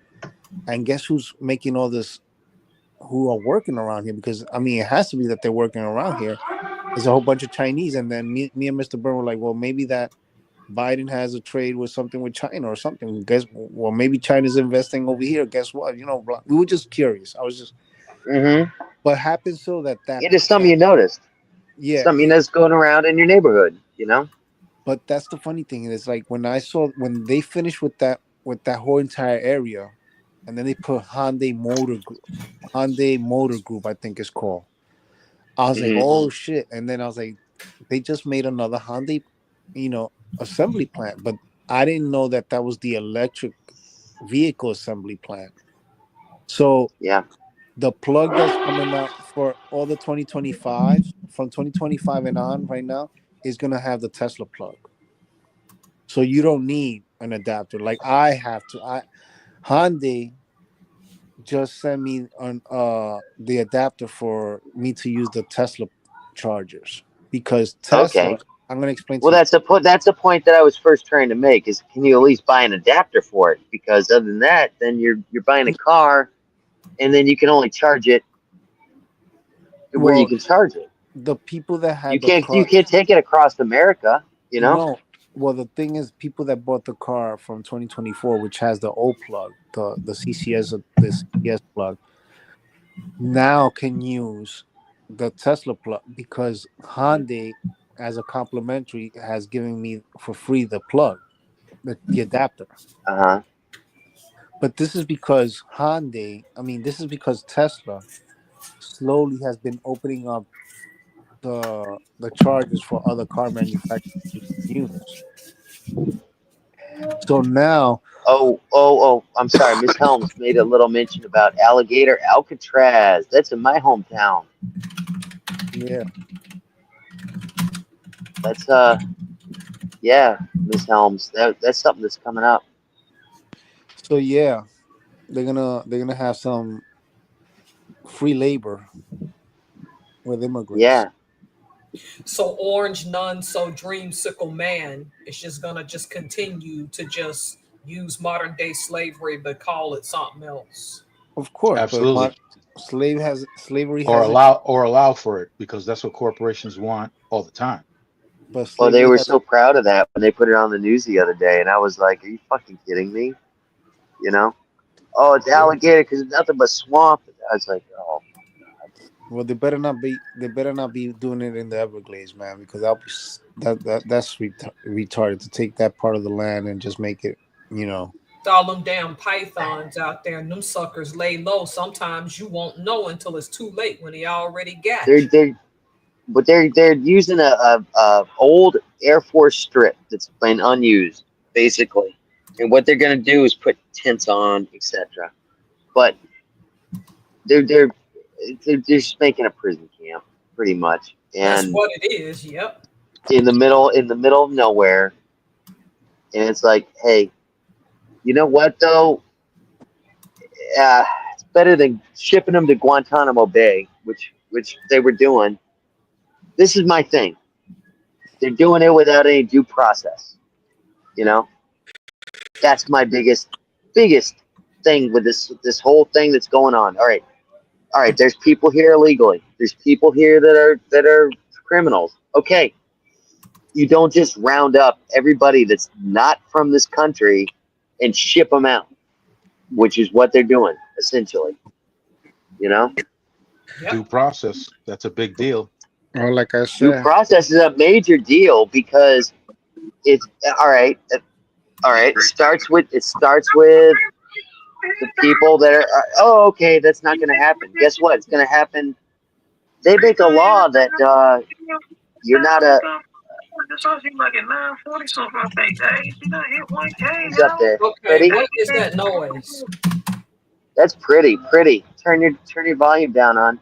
and guess who's making all this? Who are working around here? Because I mean, it has to be that they're working around here. There's a whole bunch of Chinese, and then me and Mr. Byrne were like, well, maybe that Biden has a trade with something with China or something. Guess, well, maybe China's investing over here. Guess what? We were just curious. I was just, Mm-hmm. what happens so that It is something plant, you noticed. yeah, Something that's going around in your neighborhood. You know. but that's the funny thing is like when they finished with that whole entire area, and then they put Hyundai Motor Group, I think it's called. I was like, Mm-hmm. oh shit, and then I was like, they just made another Hyundai, assembly plant, but I didn't know that that was the electric vehicle assembly plant. So Yeah. the plug that's coming out for all the 2025 from 2025 and on right now is gonna have the Tesla plug. So you don't need an adapter. Like I have to. Hyundai just sent me on the adapter for me to use the Tesla chargers because Tesla. Okay. I'm gonna explain Well, to you. that's a point that I was first trying to make. Is can you at least buy an adapter for it? Because other than that, then you're buying a car, and then you can only charge it where you Well, can charge it. the people that You had the can't you car, can't take it across America. You know. no. Well, the thing is, people that bought the car from 2024, which has the old plug, the CCS plug, now can use the Tesla plug because Hyundai as a complimentary, has given me for free the plug, the adapter. Uh-huh. But this is because this is because Tesla slowly has been opening up the chargers for other car manufacturers to use. So now, Oh, I'm sorry. Miss Helms made a little mention about Alligator Alcatraz. That's in my hometown. yeah, That's yeah, Miss Helms. That's something that's coming up. so yeah, they're gonna have some free labor with immigrants. Yeah. So Orange None So Dreamsicle Man is just gonna just continue to just use modern day slavery but call it something else. Of course, but Absolutely. slavery Or hasn't, allow for it, because that's what corporations want all the time. but Well, they slavery were hasn't. so proud of that when they put it on the news the other day, and I was like, "Are you fucking kidding me?" You know? Oh, it's Yeah. alligator because it's nothing but swamp. I was like, "Oh, Well, they better not be. They better not be doing it in the Everglades, man, because that's retarded to take that part of the land and just make it. You know, All them damn pythons out there and them suckers lay low. Sometimes you won't know until it's too late when he already got you. they're but they're using a old Air Force strip that's been unused, basically. And what they're gonna do is put tents on, etc. But they're they're they're just making a prison camp, pretty much, That's and what it is. Yep. in the middle of nowhere. And it's like, hey, you know what though? It's better than shipping them to Guantanamo Bay, which they were doing. This is my thing. They're doing it without any due process. You know, that's my biggest thing with this whole thing that's going on. All right. There's people here illegally. There's people here that are criminals. Okay, you don't just round up everybody that's not from this country and ship them out, which is what they're doing essentially. You know, Due Yep. process. That's a big deal. or like I due said, process is a major deal because it's all right. All right, it starts with the people that are. Oh, okay, that's not going to happen. Guess what? It's going to happen. They make a law that you're not a. Who's up there? Okay. Pretty. What is that noise? That's pretty. Pretty. Turn your volume down on.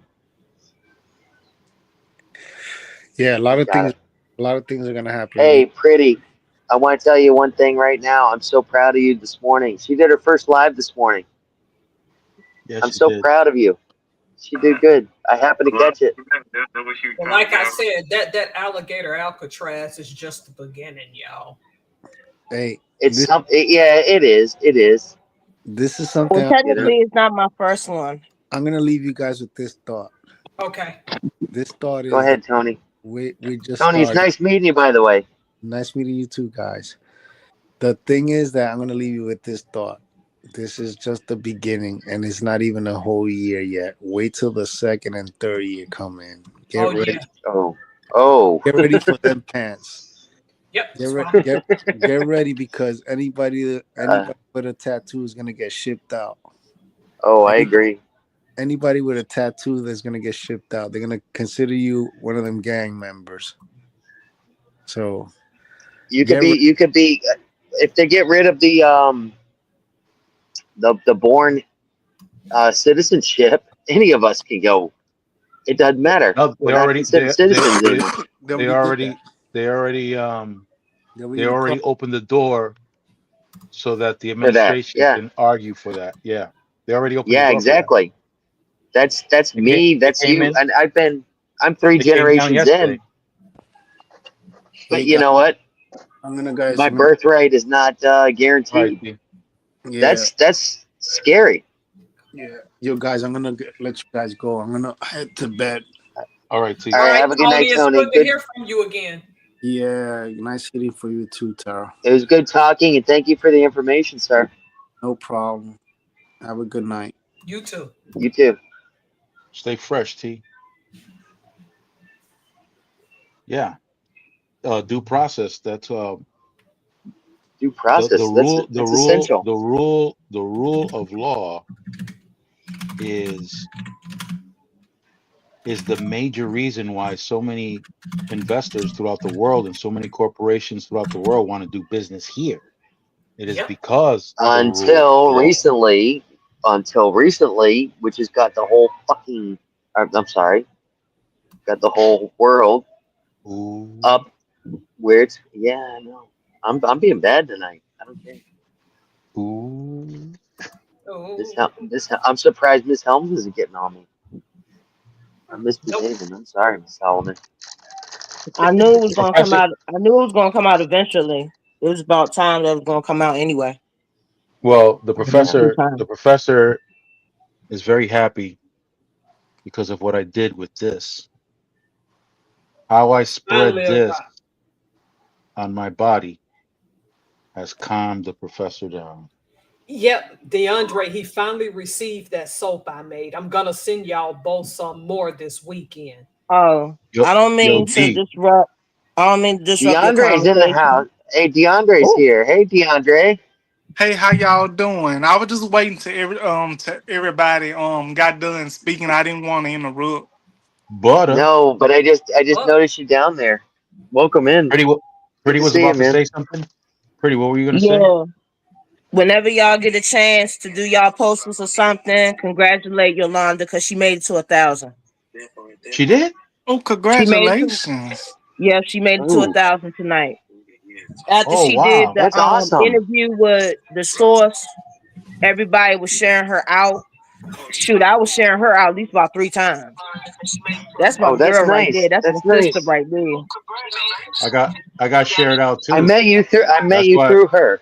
yeah, Got it. a lot of things are gonna happen. Hey, pretty. I want to tell you one thing right now. I'm so proud of you this morning. She did her first live this morning. Yes, I'm she so did. proud of you. She did good. I happened to catch it. Well, like I said, that alligator Alcatraz is just the beginning, y'all. Hey, It's something. Yeah, it is. It is. this is Well, something You know. technically, it's not my first one. I'm gonna leave you guys with this thought. Okay. This thought Go is that ahead, Tony. we just Tony, it's started. nice meeting you, by the way. Nice meeting you too, guys. The thing is that I'm gonna leave you with this thought. This is just the beginning, and it's not even a whole year yet. Wait till the second and third year come in. Oh Get ready. yeah. Oh, oh. Get ready for them pants. Yep. Get That's ready. what I'm Get ready because Uh, anybody with a tattoo is gonna get shipped out. oh, I Any, agree. anybody with a tattoo that's gonna get shipped out. They're gonna consider you one of them gang members. So You could get be. ready. You could be. If they get rid of the born citizenship, any of us can go. It doesn't matter. No, We're not considered citizens anymore. They they already did that. already they already They they already already opened the door so that the For that, administration yeah, can argue for that. Yeah, they already opened the yeah, door for that. exactly. That's me. They That's came you. in. And I'm three They came down generations in. yesterday. But Hey you guys, know what? guys. My birthright is not All right, guaranteed. T. Yeah, That's scary. yeah. Yo, guys, I'm gonna let you guys go. I'm gonna head to bed. All right, All T. All right, right, have a good Tony, night, it's Tony. good to Good. hear from you again. Yeah, nice hitting for you too, Tara. It was good talking, and thank you for the information, sir. No problem. Have a good night. You too. You too. Stay fresh, T. Yeah. due process. That's Due process. That's essential. the rule of law is the major reason why so many investors throughout the world and so many corporations throughout the world want to do business here. It is Yep. because the rule of Until law. recently, which has got the whole fucking. I'm sorry, got the whole world Ooh, up where it's. Yeah, I know. I'm being bad tonight. I don't care. ooh. Oh, I'm surprised Miss Helms isn't getting on me. I'm nope. misbehaving. I'm sorry, Miss Solomon. I knew it was The gonna come professor. out. I knew it was gonna come out eventually. It was about time that it was gonna come out anyway. Well, Yeah. the professor is very happy because of what I did with this. How I It's spread finally this arrived. on my body has calmed the professor down. Yep, DeAndre, he finally received that soap I made. I'm gonna send y'all both some more this weekend. Oh, Yo, I don't yo, mean to D. disrupt. I don't mean to disrupt your DeAndre's in the conversation. house. Hey, DeAndre's Oh, here. Hey, DeAndre. Hey, how y'all doing? I was just waiting to everybody got done speaking. I didn't want to interrupt. Butter. No, but I just Oh, noticed you down there. Welcome in. Pretty, Good Pretty to was see you, about to man. say something. Pretty, what were you gonna say? yeah. Whenever y'all get a chance to do y'all posters or something, congratulate Yolanda because she made it to 1,000. She did? Oh, She made it to congratulations! she made it to Ooh, 1,000 tonight. After Oh she did wow. the that's awesome. interview with the source, everybody was sharing her out. Shoot, I was sharing her out at least about 3 times. That's my Oh, that's girl right there. nice. That's my That's sister nice. right there. I got shared out too. I met That's you why through her.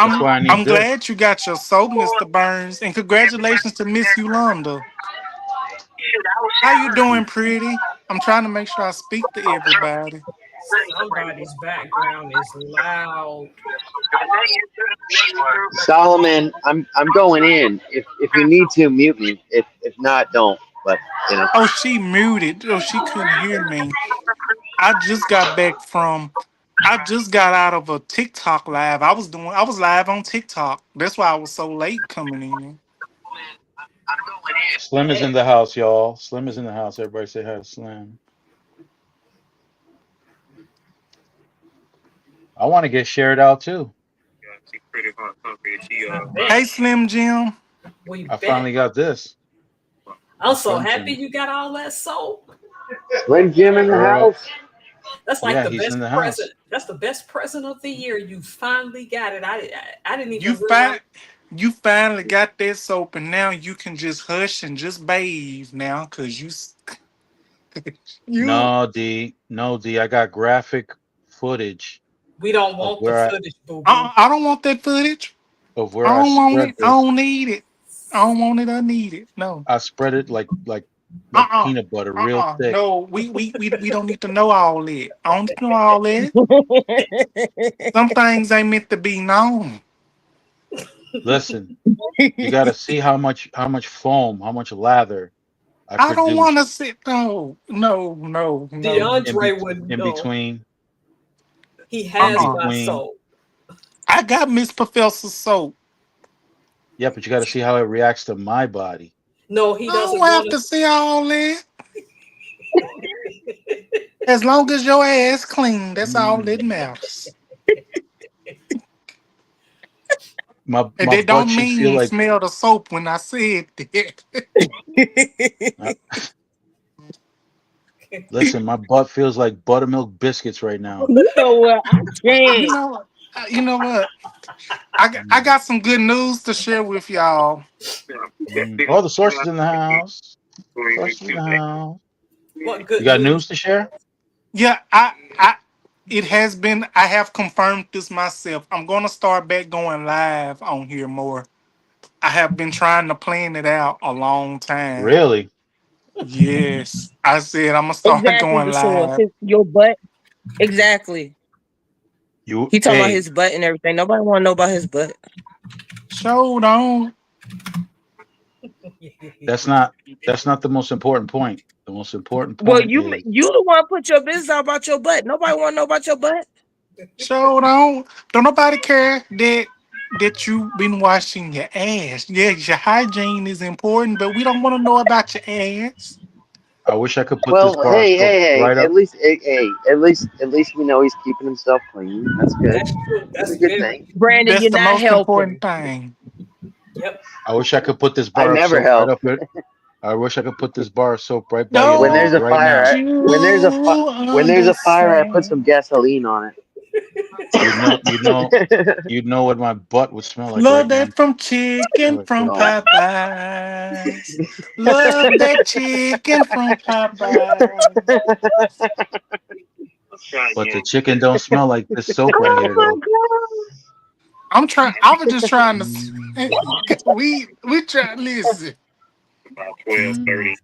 that's why I need I'm this. glad you got your soap, Mr. Burns, and congratulations to Miss Yolanda. How you doing, pretty? I'm trying to make sure I speak to everybody. somebody's background is loud. Solomon, I'm going in. If you need to mute me. If not, don't. But you know. Oh, she muted. Oh, she couldn't hear me. I just got back from. I just got out of a TikTok live. I was live on TikTok. That's why I was so late coming in. Slim is in the house, y'all. Slim is in the house. Everybody say hi to Slim. I want to get shared out too. I Hey, bet. Slim Jim. We I bet. finally got this. I'm My so friend happy Jim. you got all that soap. Slim Jim in the Girl. house. That's like Yeah, the he's in best the present. house. That's the best present of the year. You finally got it. I didn't You even realize. fi- you finally got that soap, and now you can just hush and just bathe now, cause you. No, D. No, D. I got graphic footage We don't of want the footage, boo boo. I don't want that footage. I I don't want spread it. I this. don't need it. I don't want it. I need it. No. I spread it like Uh-uh. peanut butter, real thick. No. We don't need to know all that. I don't need to know all that. Some things ain't meant to be known. Listen, you got to see how much foam, how much lather I I don't produced want to sit. No. No. No. No. DeAndre would in know. between He in has Uh-uh. my between. soul. I got Miss Professor Soap. Yeah, but you got to see how it reacts to my body. No, he I don't doesn't have want to see all that. As long as your ass clean, that's all that Mm. matters. And My they butt don't should feel mean like. smell the soap when I said that. uh, Listen, my butt feels like buttermilk biscuits right now. You know what? I You can't. know, you know what? I Mm. got some good news to share with y'all. Mm. Oh, the source is in the house. Source is in the house. what You good got news. news to share? Yeah, I it has been. I have confirmed this myself. I'm gonna start back going live on here more. I have been trying to plan it out a long time. Really? Yes, I said I'm gonna start Exactly going the source. live. Your butt. Exactly. You He talking about hey, his butt and everything. Nobody want to know about his butt. Show don't. that's not the most important point. The most important Well, point you is the one put your business out about your butt. Nobody want to know about your butt. So don't nobody care that you been washing your ass. Yes, your hygiene is important, but we don't want to know about your ass. I wish I could put this Well, bar of hey, soap hey, hey! right up. At least we know he's keeping himself clean. That's good. That's true. That's a That's good very thing. true. Brandon, That's you're the not most important helping. thing. Yep. I wish I could put this I bar of never soap right help. up it. I wish I could put this bar of soap right by your When there's nose a right fire, now. You when there's a fire, I put some understand. gasoline on You know, you know, it. you know what my butt would smell like right Love now. that from chicken Smell like from Oh, cookie. Popeyes. Love that chicken from Popeyes. But the chicken don't smell like this soap right Oh here, my though. god! I'm trying. I was just trying to. Mm, We try. Listen. mm,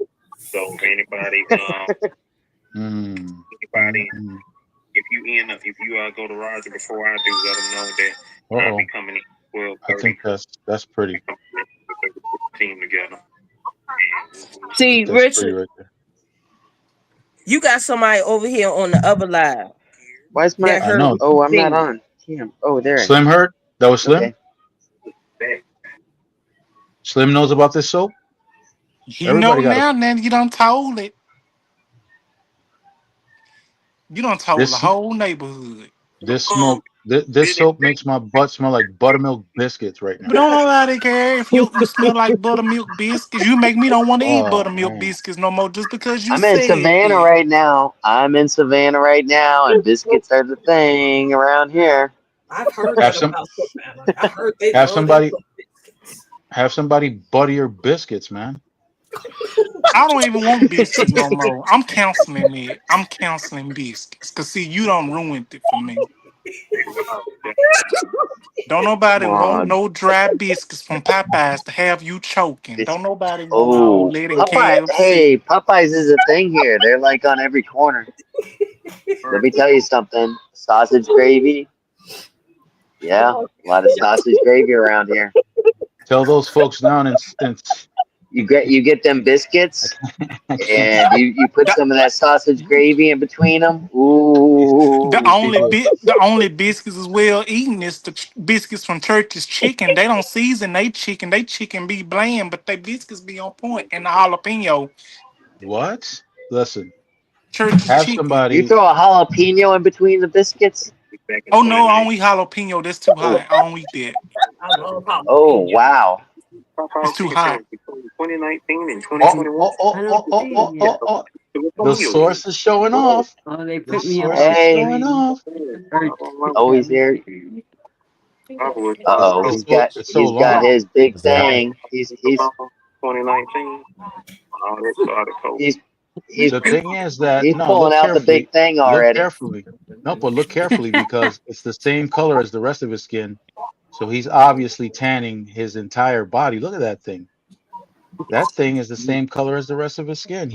mm, mm, mm. Uh-oh. I think that's pretty. I See, think that's pretty Richard, right there. you got somebody over here on the other live why's my? that I heard know. what Oh, you I'm not said. on. Damn. Oh, there. Slim hurt? That was Slim? Okay. Slim knows about this soap? You know Everybody got a now. Then you done told it. You done told the this whole neighborhood. this smoke this soap makes my butt smell like buttermilk biscuits right But now. don't nobody care if you smell like buttermilk biscuits. You make me don't want to eat Oh buttermilk man. biscuits no more just because you I'm in said Savannah it. right now. And biscuits are the thing around here. I've heard Have that some about Savannah. I heard they have love them somebody some biscuits. have somebody butter your biscuits, man. I don't even want biscuits no more. I'm canceling it. I'm canceling biscuits. Cause see, you don't ruined it for me. Don't Come nobody want on. no dry biscuits from Popeyes to have you choking. This. Don't nobody want all Oh, that in Popeye. KFC. Hey, Popeyes is a thing here. They're like on every corner. Let me tell you something. Sausage gravy. Yeah, a lot of sausage gravy around here. Tell those folks down and You get them biscuits, I can't. and you put The, some of that sausage gravy in between them. the Ooh. only bit the only biscuits is well eaten is the biscuits from Church's Chicken. They don't season they chicken. They chicken be bland, but they biscuits be on point. And the jalapeno What? Listen, Church's have Chicken. You somebody throw a jalapeno in between the biscuits? Oh no, I don't eat jalapeno. That's too Oh, hot. I don't eat that. I love oh jalapeno. wow. It's too hot. oh oh oh oh oh oh oh oh. The source is showing off. The source is Hey, showing off. oh, he's here. It's Uh-oh, it's so it's so he's got long. his big thing. He's he's The thing is that he's no, pulling look out the big carefully. thing Look already. carefully. No, but look carefully because it's the same color as the rest of his skin. So he's obviously tanning his entire body. Look at that thing. That thing is the same color as the rest of his skin.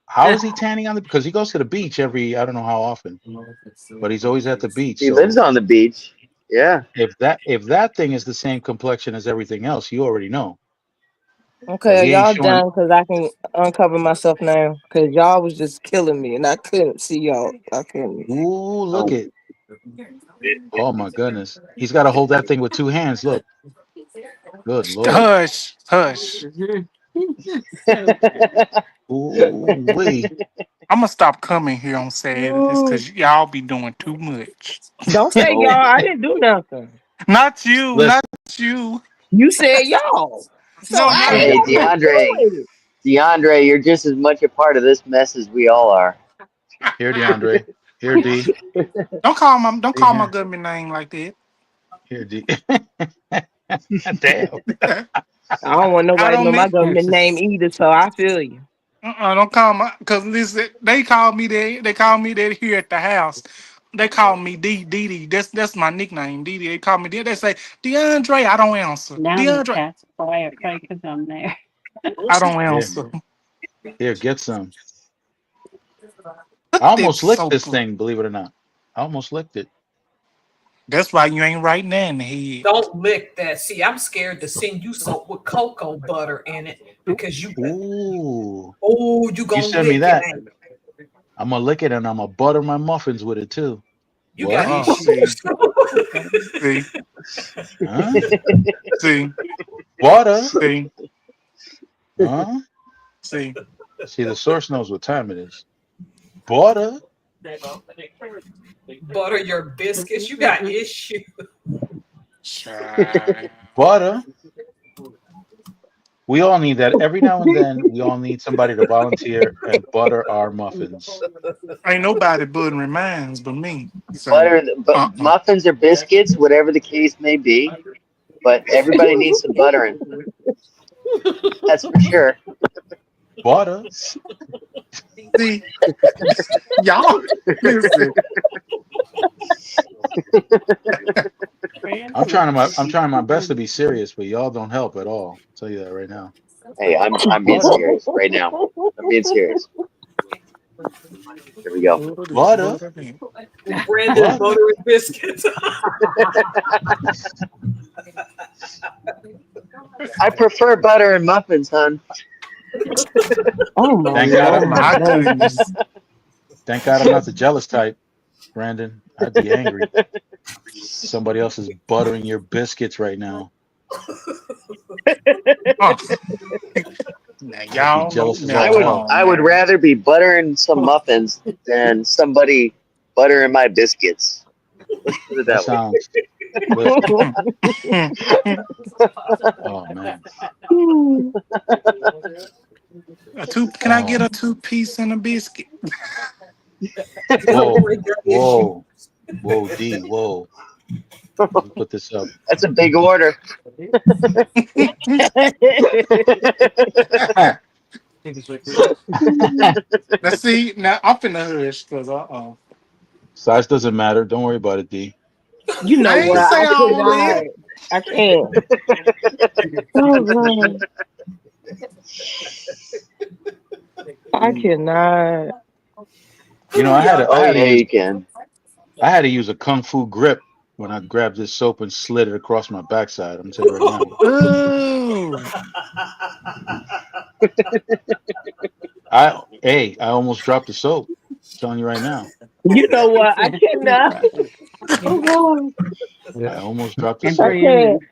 How is he tanning on the because he goes to the beach every I don't know how often, but he's always at the beach. He lives So on the beach. Yeah. if that thing is the same complexion as everything else, you already know. Because Okay, he ain't y'all showing. done because I can uncover myself now. Because y'all was just killing me and I couldn't see y'all. I couldn't. Ooh, look Oh. it. Oh my goodness. He's got to hold that thing with two hands. Look. Good Lord. Hush, hush. Ooh, wee. I'm gonna stop coming here on Saturdays because y'all be doing too much. Don't say y'all. Oh. I didn't do nothing. Not you, Listen, not you. You said y'all. So No, I not ain't Hey, got nothing to do DeAndre. with it. DeAndre, you're just as much a part of this mess as we all are. here, DeAndre. Here, D. don't call my Here, government name like that. here, D. Damn. I don't want I nobody to don't know my mean government name either, so I feel you. don't call my because listen, they call me that they call me that here at the house. They call me D. That's my nickname, D. They call me that. They say DeAndre. I don't answer. DeAndre. I don't Here, answer. here, get some. Put I that almost licked soap this up. thing, believe it or not. I almost licked it. That's why you ain't right now in the head. Don't lick that. See, I'm scared to send you some with cocoa butter in it because you. Ooh, Oh, you you gonna send me lick it, that. ain't you? I'm gonna lick it and I'm gonna butter my muffins with it too. You got What? Oh, issues. see, Huh? see, Butter? see, Huh? see. See, the source knows what time it is. Butter? Butter your biscuits. You got issues. Child. Butter? We all need that. Every now and then, we all need somebody to volunteer and butter our muffins. Ain't nobody buttering mines but me. So, Butter, but uh-uh. muffins or biscuits, whatever the case may be. But everybody needs some buttering. That's for sure. Butter? See, y'all, listen. I'm trying my best to be serious, but y'all don't help at all. I'll tell you that right now. Hey, I'm being Butter? serious right now. I'm being serious. Here we go. Butter? Brandon Butter? butter and biscuits. I prefer butter and muffins, hon. Oh my Thank God Oh I'm Lord. my goodness. thank God I'm not the jealous type, Brandon. I'd be angry. Somebody else is buttering your biscuits right now. Oh, now I'd be y'all know. jealous as Now I all would come hell. on I would now. rather be buttering some muffins than somebody buttering my biscuits. Let's put it That that way. sounds listen. Oh man. Can I get Oh a 2-piece and a biscuit? whoa. Brandon got issues. Whoa. Whoa, D. Whoa. Let me put this up. That's a big order. Let's see. Now I'm finna hush because Size doesn't matter. Don't worry about it, D. You know I what? ain't I say all cannot. that. I can't. Oh God. I cannot. You know, Oh yeah, you can. I had to use a kung fu grip when I grabbed this soap and slid it across my backside. I'm gonna tell you right now. Ooh. I almost dropped the soap. I'm telling you right now. You know what? I cannot. Oh I almost dropped the God. I soap. can't.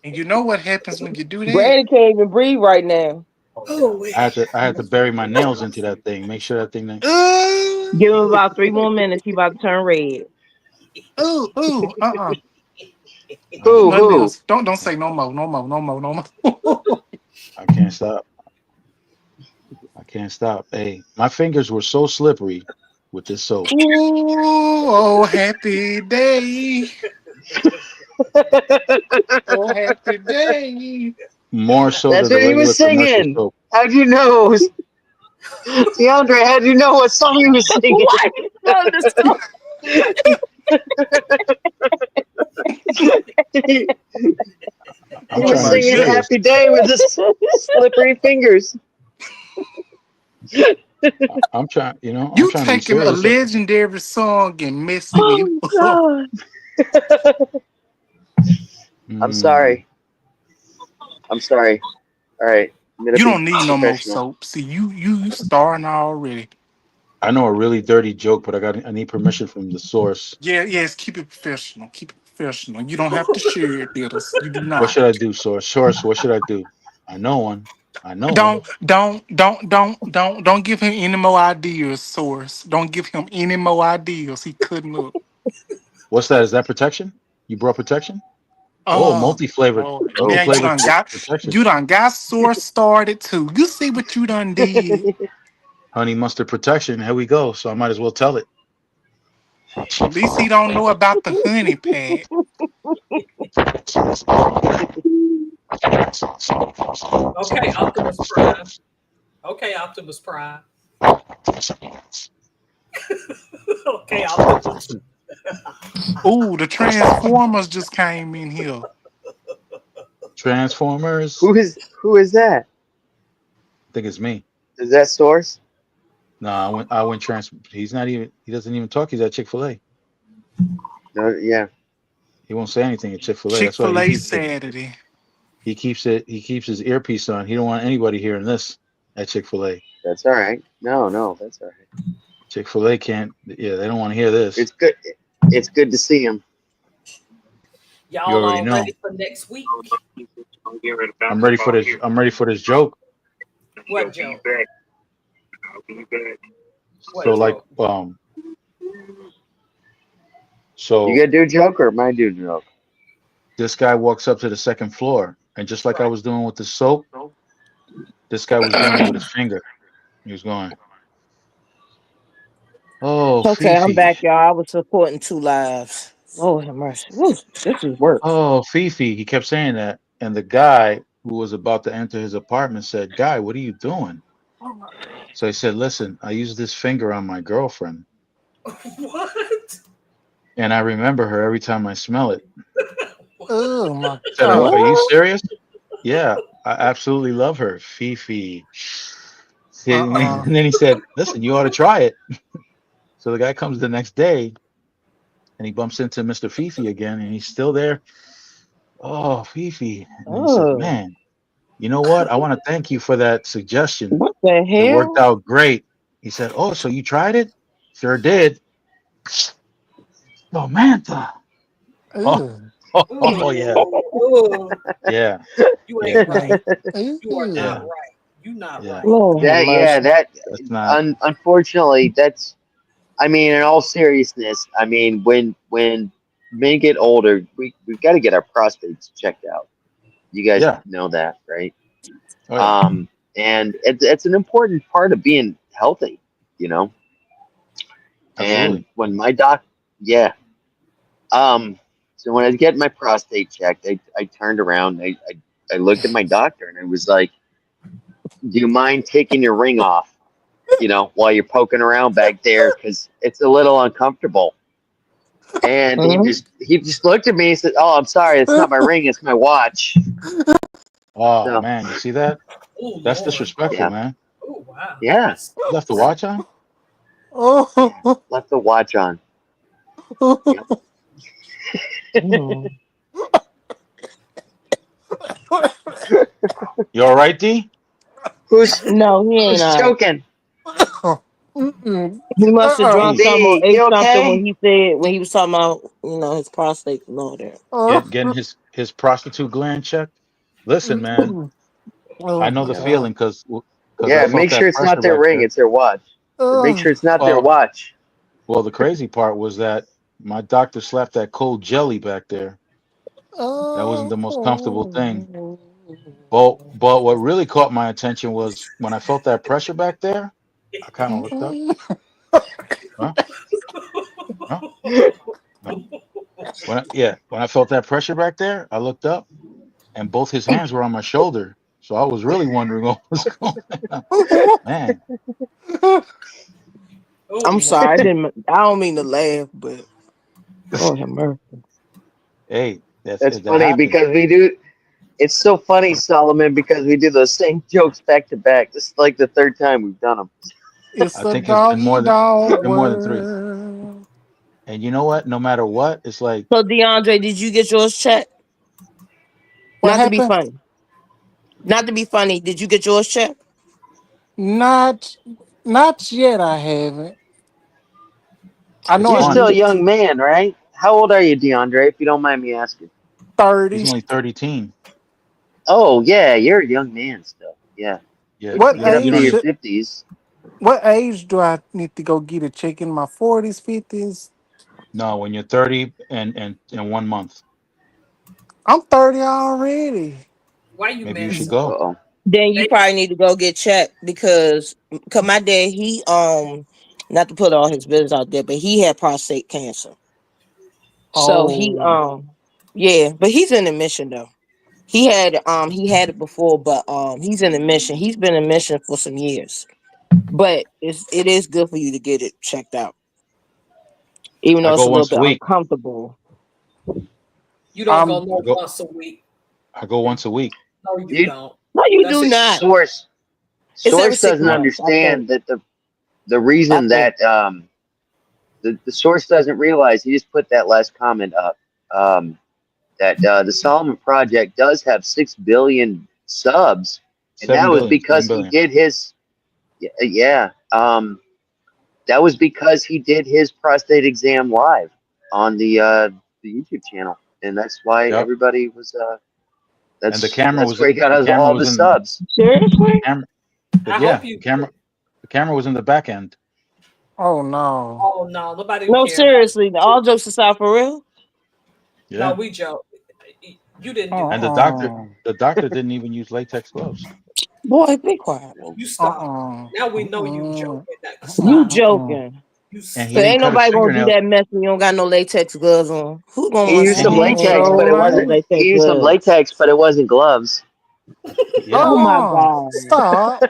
And you know what happens when you do that? Brandon can't even breathe right now. Oh, wait. I had to bury my nails into that thing. Make sure that thing. Give him Ooh. about 3 more minutes. He about to turn red. Ooh. Ooh. Oh Who Nothing man, who? else. Don't say no more. No more. No more. No more. I can't stop. I can't stop. Hey, my fingers were so slippery with this soap. Ooh. Oh, happy day. Oh, happy day. More so That's than the what he regular was commercial singing. soap. How'd you know? DeAndre, how'd you know what song he was singing? Why he sung the song? He I'm Oh was trying to my be singing goodness. serious. Happy Day with his slippery fingers. I'm trying, I'm You trying to be taking a serious. legendary song and messing it Oh up. God. I'm Mm, sorry. I'm sorry. All right. I'm going to You be don't need no more professional. soap. See, you starring already. I know a really dirty joke, but I need permission from the source. Yeah, yes, keep it professional. Keep it professional. You don't have to share it with us. You do What not. should I do, source? Source, what should I do? I know one. I know one. Don't give him any more ideas, source. Don't give him any more ideas. He couldn't up. What's that? Is that protection? You brought protection? Oh, Oh, oh, Oh now you boy. done got protection. you done got source started too. You see what you done did. Honey mustard protection. Here we go. So I might as well tell it. At least he don't know about the honey pack. Okay, Optimus Prime. Okay, Optimus Prime. Okay, Optimus. Ooh, the Transformers just came in here. Transformers. Who is that? I think it's me. Is that source? No, I went trans. He's not even. He doesn't even talk. He's at Chick-fil-A. No, yeah. He won't say anything at Chick-fil-A. That's why Chick-fil-A Saturday. he keeps his earpiece on. He don't want anybody hearing this at Chick-fil-A. That's all right. No, that's all right. Chick-fil-A can't. Yeah, they don't want to hear this. It's good. It's good to see him. You Y'all already all know. ready for next week? I'm ready for this. I'm ready for this joke. What joke? So like so You gotta do a joke, or am I doing a joke? this guy walks up to the second floor, and just like I was doing with the soap, this guy was doing it with his finger. He was going, "Oh, Okay, I'm Fifi. back, y'all. I was supporting 2 lives. Oh, have mercy. Woo, this is work. Oh, Fifi." He kept saying that, and the guy who was about to enter his apartment said, "Guy, what are you doing?" So he said, "Listen, I use this finger on my girlfriend, What? and I remember her every time I smell it." Oh my I said, God. "Are you What? serious?" "Yeah, I absolutely love her, Fifi." Uh-uh. And then he said, "Listen, you ought to try it." So the guy comes the next day, and he bumps into Mr. Fifi again, and he's still there. "Oh, Fifi." And then he says, Oh, "Man, you know what? I want to thank you for that suggestion. what the It worked hell? out great." He said, "Oh, so you tried it?" "Sure did." "Samantha." Oh, Ugh. oh yeah. Ooh, Yeah. you Yeah. ain't right. You are not Yeah. Ugh. right. You not Yeah. right. Lord have That yeah, mercy. that That's not. unfortunately, that's. I mean, in all seriousness, I mean, when men get older, we've got to get our prostates checked out. You guys Yeah. know that, right? Oh yeah. And it's an important part of being healthy, you know. And Absolutely. when yeah, so when I get my prostate checked, I turned around, I looked at my doctor, and I was like, "Do you mind taking your ring off? You know, while you're poking around back there, because it's a little uncomfortable." And Mhm. he just looked at me and said, "Oh, I'm sorry, it's not my ring, it's my watch." Oh So man, you see that? Oh That's Lord. disrespectful, yeah, man. Oh wow. yeah, That's You left the watch on? yeah. Oh. Left the watch on. Yep. Mm. You all right, D? Who's No, he ain't who's all right. choking? Mm-mm. He must have drunk D, something or D, ate you something okay? when he was talking about his prostate and all that. getting his prostitute gland checked. Listen, man, Mm-mm. Oh I know my the Yeah, feeling God. because I yeah. felt Make that sure it's not pressure their back ring; there. it's their watch. Make Oh. sure it's not their Well, watch. well, the crazy part was that my doctor slapped that cold jelly back there. That wasn't the most comfortable thing. Oh. But what really caught my attention was when I felt that pressure back there. I kind of looked up. Mm-mm. Huh? Huh? Huh? When I felt that pressure back there, I looked up, and both his hands were on my shoulder. So I was really wondering what was going on. Man, oh I'm sorry, Lord. I don't mean to laugh, but Lord have mercy. hey, That's that funny happens. because we do. It's so funny, Solomon, because we do those same jokes back to back. This is like the third time we've done them. It's I a think doggy dog it's been more than three. world. And you know what? No matter what, it's like So DeAndre, did you get yours checked? What Not to be happened? funny. Not to be funny. Did you get yours checked? Not, not yet. I haven't. I it's know You're I still a funny. need to. young man, right? How old are you, DeAndre? If you don't mind me asking. He's 30. only 13. Oh yeah, you're a young man still. Yeah, Yeah, once you What get up you to don't age? your need. 50s, What age do I need to go get a check? In my 40s, 50s? No, when you're 30 and 1 month, I'm 30 already. Why you maybe you should messing? go. oh, Then you They probably need to go get checked because my dad, he not to put all his business out there, but he had prostate cancer. So he Oh, yeah, but he's in admission though. He had it before, but he's in admission. He's been in admission for some years. But it is good for you to get it checked out. Even I though it's go a little once a bit week. uncomfortable. you don't go I'm I no go once a week. I go once a week. No, you you don't. No, you That's do it. not. source It's every source six doesn't No, months, I think. understand that the I reason think. that the source doesn't realize he just put that last comment up. that the Solomon Project does have 6 billion subs, and that Seven was billion. because 7 he billion. did his yeah. That was because he did his prostate exam live on the YouTube channel, and that's why Yep. everybody was. And the camera That's was where he got the camera all was the in subs. Seriously? camera. I Yeah, hope you. the camera was in the back end. Oh no. Oh no, nobody No, care about. seriously. All jokes aside, for real. No, Yeah. we joke. You didn't do And that. the doctor didn't even use latex gloves. Boy, be quiet. You stop. Now we know you joking. You Stop. joking. You And he So stop. didn't ain't cut his nobody gonna do fingernails. that mess when you don't got no latex gloves on. Who gonna He want used And some he to latex, but it wasn't. latex He used some gloves? latex, but it wasn't gloves. yeah. Oh my god. Stop.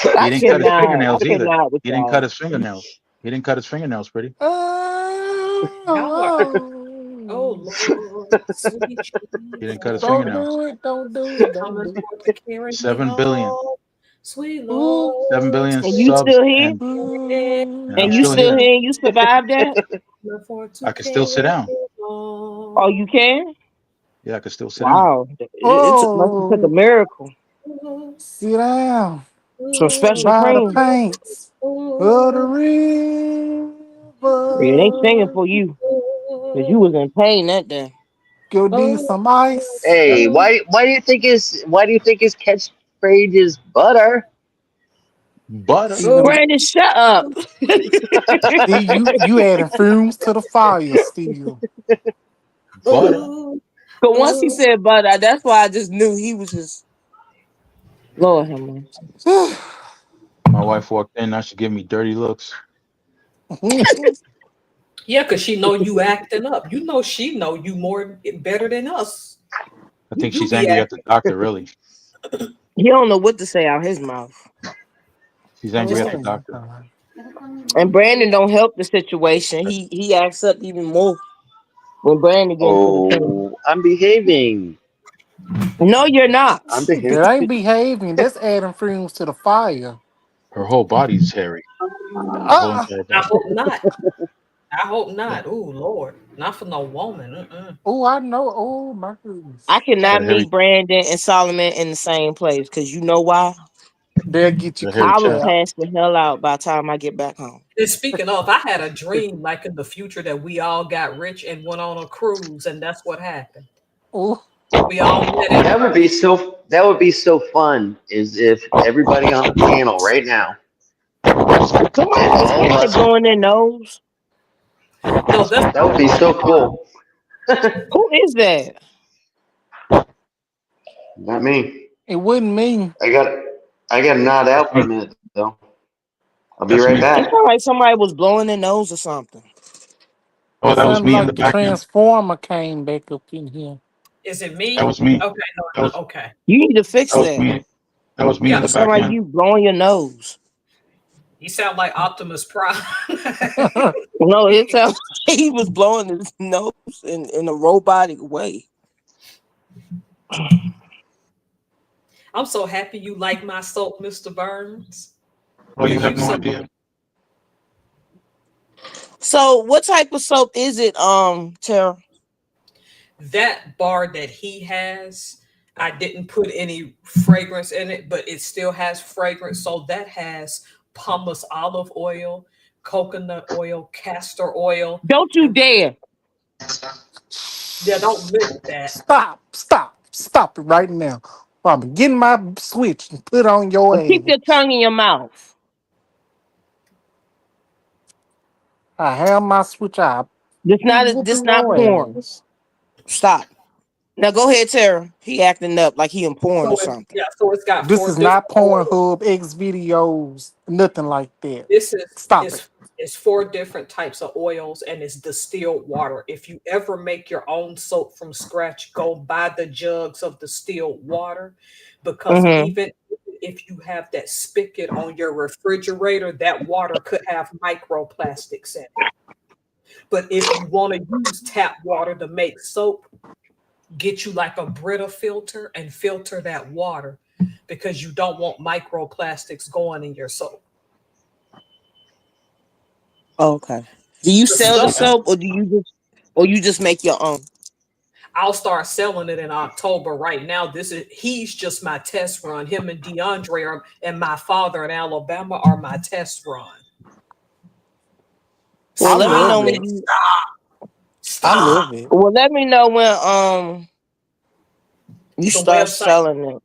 He I didn't cut his cannot. I fingernails either. cannot with He didn't cut y'all. his fingernails. He didn't cut his fingernails, pretty. Y'all are. Oh Oh. Lord, sweet He didn't cut his Jesus, Don't fingernails. do it. Don't do it. Don't coming do forth to carry me 7 billion. home, sweet it. Ooh. 7 Lord, billion And you subs still here? and I'm And you still still here. here and you survived that? coming forth to I can still sit carry down. me Oh, you home. can? Yeah, I can still sit down. Wow. Must have took a Oh. miracle. Sit down Some special by the training. paints of the Yeah, they singing river. for you. Because you was in pain that day. Go need some ice. Yep. Hey, why do you think his catchphrase is butter? Butter. Steven, Brandon, shut up. see you adding fumes to the fire still. Butter. But once he said butter, that's why I just knew he was just Lord have mercy. My wife walked in. Now she give me dirty looks. Yeah, because she know you acting up. You know she know you more better than us. I You think do she's be angry at acting. the doctor, really. He don't know what to say out his mouth. She's angry Just at the Oh think. my doctor. God. And Brandon don't help the situation. He acts up even more when Brandon get into the thing. Oh, I'm behaving. No, you're not. I'm behaving. That ain't behaving. That's adding fumes to the fire. Her whole body's hairy. Her whole Uh-uh. entire I body. hope not. I hope not. Oh Lord, not for no woman. Oh, I know. Oh my I goodness. She got cannot a hairy, meet Brandon and Solomon in the same place because you know why? They'll get you a hairy I would chest. kidnapped. pass the hell out by the time I get back home. And speaking of, I had a dream like in the future that we all got rich and went on a cruise, and that's what happened. Oh, We all met in person. That would be so fun. Is if everybody on the panel right now, Somebody, if is all of somebody us, blowing their nose? No, that's that would be so cool. Who is that? Not me. it wasn't me. I got I got to nod That's out for a me. minute though. I'll be That's right me. It back. sounded like somebody was blowing their nose or something. Oh, It that was sounded me in the like the back end. transformer came back up in here. is it That me? was me. Okay, That no, was okay. You need to fix that was that. me. That was me in Yeah, the It sounds back like end. you blowing your nose. you sound like Optimus Prime. No, it sounds like he was blowing his nose in a robotic way. I'm so happy you like my soap, Mr. Burns. Oh, you Cause have you no so idea. So, what type of soap is it, Tara? that bar that he has, I didn't put any fragrance in it, but it still has fragrance. So that has pumice olive oil, coconut oil, castor oil, Don't you and dare. yeah, don't lick that. Stop it right now. I'm getting my switch and put on your And keep your ass. tongue in your mouth. I have my switch out. Be This whooping not your porn. ass. Stop. Now go ahead, Tara. He acting up like he in porn or So it's something. yeah, so it's got This four is not different oils. Pornhub, X videos, nothing like that. This is Stop it. it's four different types of oils and it's distilled water. If you ever make your own soap from scratch, go buy the jugs of distilled water because Mm-hmm. even if you have that spigot on your refrigerator, that water could have microplastics in it. But if you want to use tap water to make soap, get you like a Brita filter and filter that water because you don't want microplastics going in your soap. Okay. Do you The sell the stuff is soap or do you just or you just make your own? I'll start selling it in October. Right now, he's just my test run. Him and DeAndre and my father in Alabama are my test run. Well, I let me know love when it. you. I Stop. love it. Well, let me know when you The start website. selling it.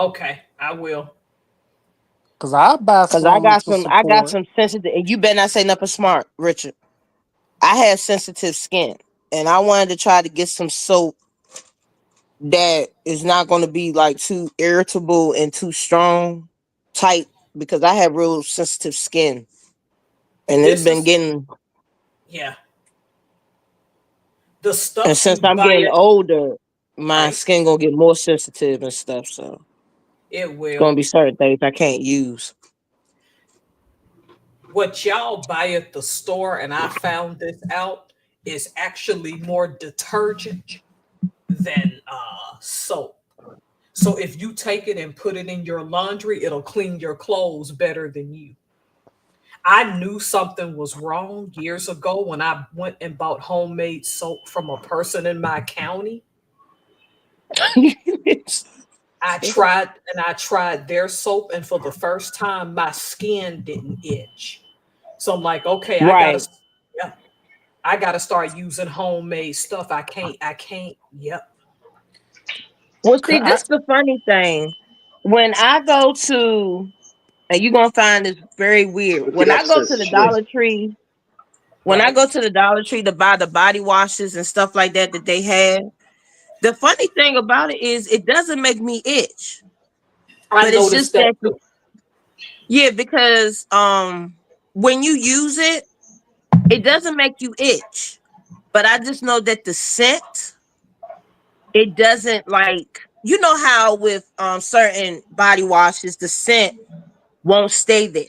Okay, I will. Cause I buy Cause I some got to some, I got support. some sensitive, and you better not say nothing smart, Richard. I have sensitive skin, and I wanted to try to get some soap that is not going to be like too irritable and too strong, tight, because I have real sensitive skin, and it's This been is getting. yeah. The And stuff since you I'm buy getting it older, my right. skin gonna get more sensitive and stuff. So It it's gonna will. be certain things I can't use. What y'all buy at the store, and I found this out, is actually more detergent than soap. So if you take it and put it in your laundry, it'll clean your clothes better than you. I knew something was wrong years ago when I went and bought homemade soap from a person in my county. I tried their soap, and for the first time, my skin didn't itch. So I'm like, okay, Right. yeah, I gotta start using homemade stuff. I can't. Yep. Well, see, I, this is the funny thing. When I go to, and you're gonna find this very weird. Look it When up, I go to the sis. Dollar Tree, when I Right. go to the Dollar Tree to buy the body washes and stuff like that that they have, the funny thing about it is it doesn't make me itch, I but it's just noticed that that too. yeah, because when you use it, it doesn't make you itch. But I just know that the scent, it doesn't like you know how with certain body washes, the scent won't stay there.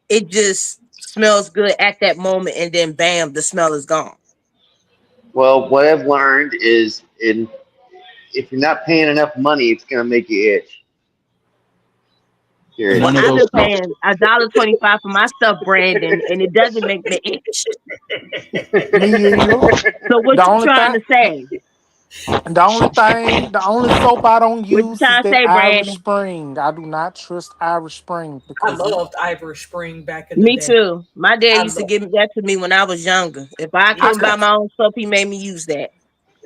It just smells good at that moment and then bam, the smell is gone. Well, what I've learned is, if you're not paying enough money, it's gonna make you itch. Period. Well, None of I've those been soaps. paying $1.25 for my stuff, Brandon, and it doesn't make me itch. me either. So what The you only trying thing, to say? the only soap I don't What you use is trying to that say, Irish Brandon? Spring. I do not trust Irish Spring I because it. loved Irish Spring back in the Me day. too. My dad I used to love give that to me when I was younger. If I me I couldn't too. buy can't. my own soap, he made me use that.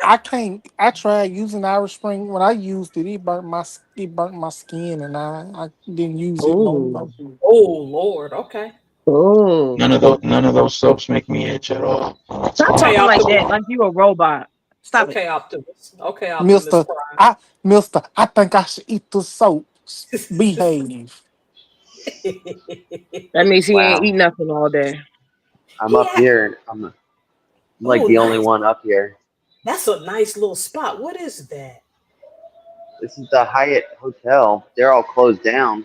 I can't. I tried using Irish Spring. When I used it, it burnt my skin, and I didn't use it no more. Oh, Oh Lord. Okay. oh. None of those soaps make me itch at all. That's Stop Okay, fine. talking like that, Optimus. like you a robot. Stop it. Okay, Optimus. Okay, Optimus Mister, Prime. Mister, I think I should eat the soap. Behave. That means he ain't Wow. eat nothing all day. I'm up Yeah. here. I'm like Oh, the only nice. one up here. That's a nice little spot. What is that? This is the Hyatt Hotel. They're all closed down.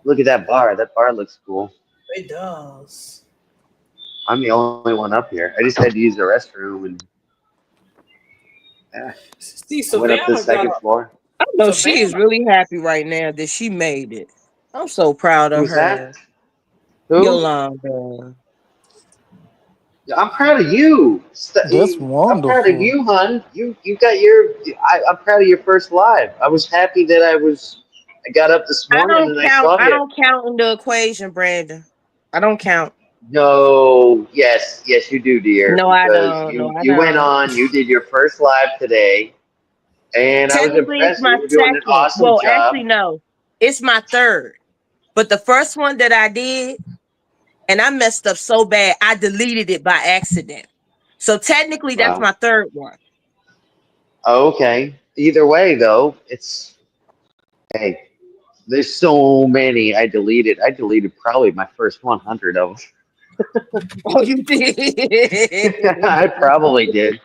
Look at that bar. That bar looks cool. It does. I'm the only one up here. I just had to use the restroom, and yeah, See, I went up to the Savannah got second a floor. I know she is Savannah. really happy right now that she made it. I'm so proud of Who's that? her. Who? Yolanda. I'm proud of you. That's I'm proud of wonderful. you, hun. You got your. I'm proud of your first live. I was happy that I got up this morning and I saw I you. don't count in the equation, Brandon. I don't count. No, yes, you do, dear, No, I because don't. No, I you went don't. on, you did your first live today, and I was Technically, it's impressed. my You were doing an second. awesome Well, actually, job. no. It's my third. But the first one that I did, and I messed up so bad, I deleted it by accident. So technically, that's Wow. my third one. Okay. Either way, though, it's hey. There's so many I deleted. I deleted probably my first 100 of Oh, you did. them. I probably did.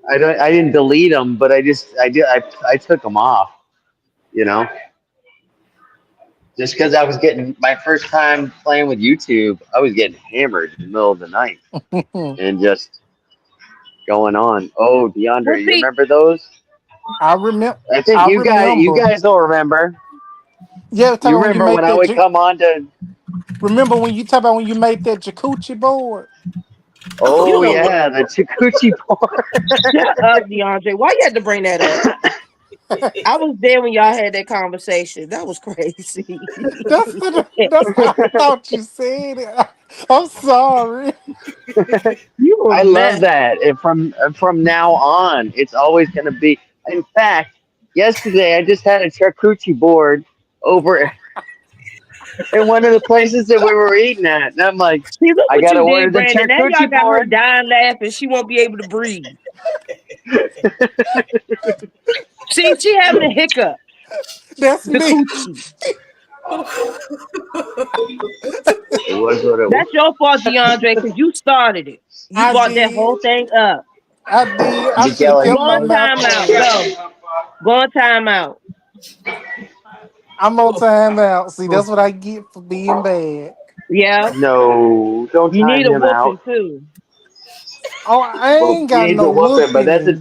I don't. I didn't delete them, but I just. I did. I took them off. You know, just because I was getting my first time playing with YouTube, I was getting hammered in the middle of the night and just going on. Oh, Well, DeAndre, you see, remember those? I remember. I think I you remember. guys don't remember. Yeah, talk You about when you remember when made I that. would come on to Remember when you talk about when you made that jacuzzi board? You Oh know what? yeah, the Chakuchi porn. Shut up, DeAndre. Why you had to bring that up? I was there when y'all had that conversation. That was crazy. That's what I thought you said it. I'm sorry. You was I love mad. that. And from now on, it's always going to be. In fact, yesterday I just had a charcuterie board over in one of the places that we were eating at, and I'm like, See, look I what got to you order did, the Brandon. Now y'all charcuterie got her board. dying laughing. She won't be able to breathe. See, she having a hiccup. That's The me. coochie. It was what it was. That's your fault, DeAndre, because you started it. You I brought that whole did. thing up. I did. I should have Miguel, Go kept my on mouth timeout. closed. Go. Go on timeout. I'm on time out. See, that's what I get for being bad. Yeah. no, don't You need time a him out. whooping too. Oh, I Well, ain't he got needs no a whooping, but whooping in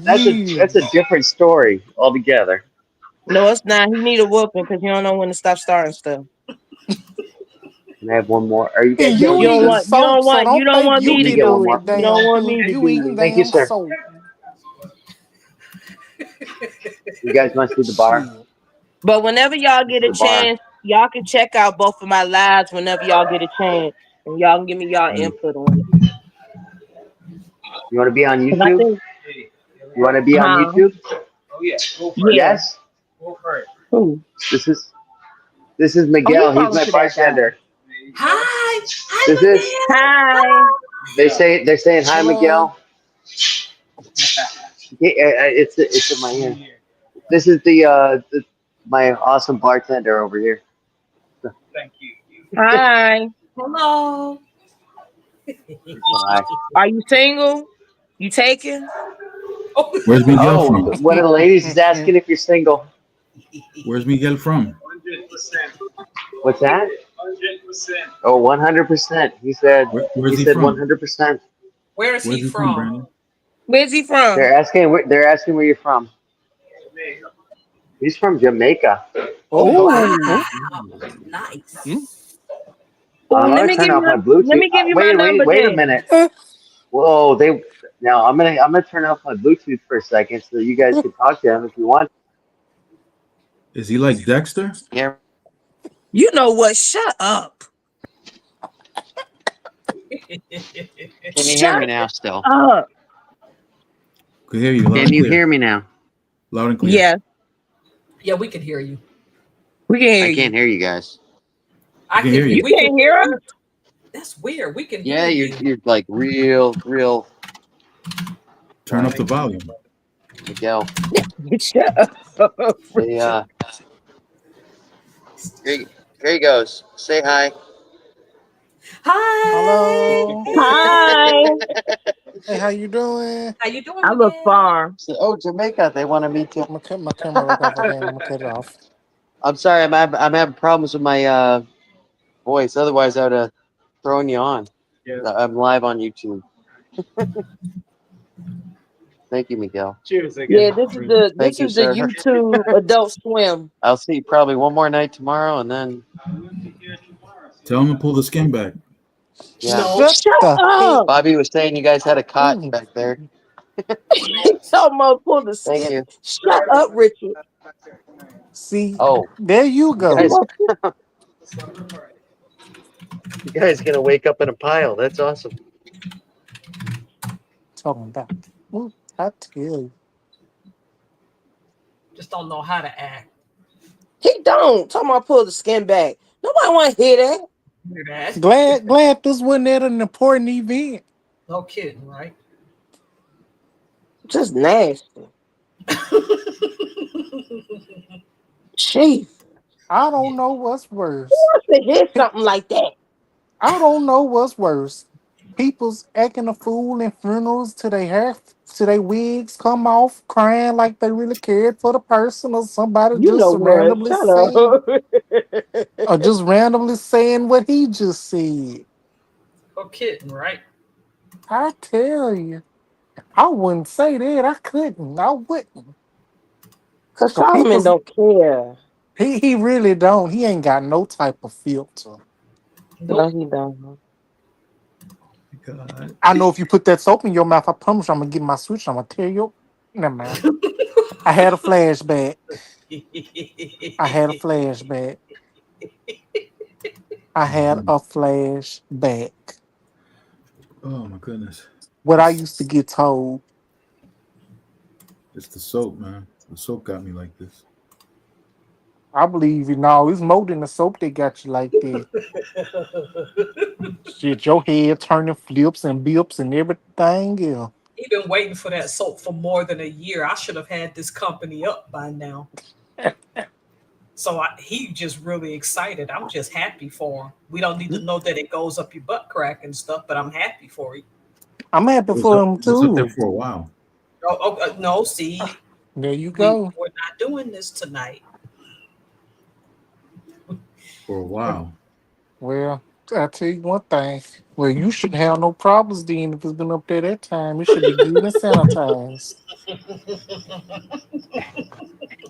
that's a years. different story altogether. No, it's not. He need a whooping because you don't know when to stop starting stuff. Can I have one more? Are you guys And done you You don't eating? eating want you don't soap, so want you don't don't think want you me Let me to get get one do off it. the more. You don't damn want me food. to You do eating it. Thank you, damn sir. soap. You guys want to see the bar? Shit. But whenever y'all This is get a the bar. chance, y'all can check out both of my lives whenever y'all get a chance. And y'all can give me y'all Mm. input on it. You want to be on 'Cause I YouTube? think, You want to be on huh? YouTube? Yeah. Yes. Who? This is this is Oh, he Miguel. He's talking my to that guy. bartender. Hi. Hi, This is. Miguel. Hi. They're saying hi, Hello. Miguel. Yeah, it's in my ear. This is the my awesome bartender over here. Hi. Hello. Hi. Are you single? You taken? Oh. Where's Miguel Oh, from? one of the ladies is asking if you're single. Where's Miguel from? What's that? Oh, 100%. He Where's he said from? 100%. Where is he Where's he from, from? Brandon? Where's he from? They're asking where you're from. He's from Jamaica. Oh, Wow. Oh. Nice. Oh, I'm let gonna me turn give off you my let Bluetooth. me give you my Wait, number wait a then. minute. Whoa, they now I'm gonna turn off my Bluetooth for a second so you guys can talk to him if you want. Is he like Dexter? Hear You know what? Shut up. Can you hear Shut me now? Still, up. Could hear you loud can and you clear. hear me now? Loud and clear. Yeah, Yeah, we can hear you. we can I hear you. can't hear you guys. We I can can hear hear. You you. We can can't hear hear us? you. That's weird. We can Yeah, hear you're you. you're like real. Turn up the volume. Miguel. Shut up, They Richard. here he goes. Say hi. Hi. hello. Hi. Hey, how you doing? How you doing, I look Miguel? far. Oh, Jamaica. They want to meet you. I'm gonna cut my camera back off again. I'm gonna cut it off. I'm sorry. I'm having problems with my voice. Otherwise, I would have thrown you on. I'm live on YouTube. Thank you, Miguel. Yeah, this is the Thank this you, is the sir. YouTube Adult Swim. I'll see you probably one more night tomorrow, and then Tell him to pull the skin back. yeah. No. Shut Shut the heck. up. Bobby was saying you guys had a cot Mm. back there. Talking about pull the Thank skin. you. Shut up, Richard. See, Oh, there you you Talking go. guys, about you guys gonna wake up in a pile. That's awesome. Talking about. I tell you. Just don't know how to act. he don't. Talking about pull the skin back. Nobody want to hear that. Hear that? Glad this wasn't at an important event. No kidding, right? Just nasty. Chief. I Yeah. don't know what's Who worse. wants to hear something like that? I don't know what's worse. People's acting a fool in funerals till they hair till their wigs come off, crying like they really cared for the person, or somebody You know just what? randomly Shut saying, up. or just randomly saying what he just said. No kidding, right? I tell you, I wouldn't say that. I couldn't. I wouldn't. Cause Cause Solomon people's don't care. he really don't. He ain't got no type of filter. No, Nope. he don't. God. I know if you put that soap in your mouth, I promise you I'm gonna get my switch. I'm gonna tear you. Never mind. I had a flashback. I had a flashback. I had a flashback. Oh my goodness. What I used to get told. It's the soap, man. The soap got me like this. I believe it. No, it's more than the soap that got you like that. Shit, your head turning flips and bips and everything else. He been waiting for that soap for more than a year. I should have had this company up by now. So he just really excited. I'm just happy for him. We don't need to know that it goes up your butt crack and stuff, but I'm happy for you. I'm happy It for him was up there too. for a while. No, see, There you go. we're not doing this tonight. For a while. Well, I tell you one thing. Well, you shouldn't have no problems then if it's been up there that time. It should be good and sanitized.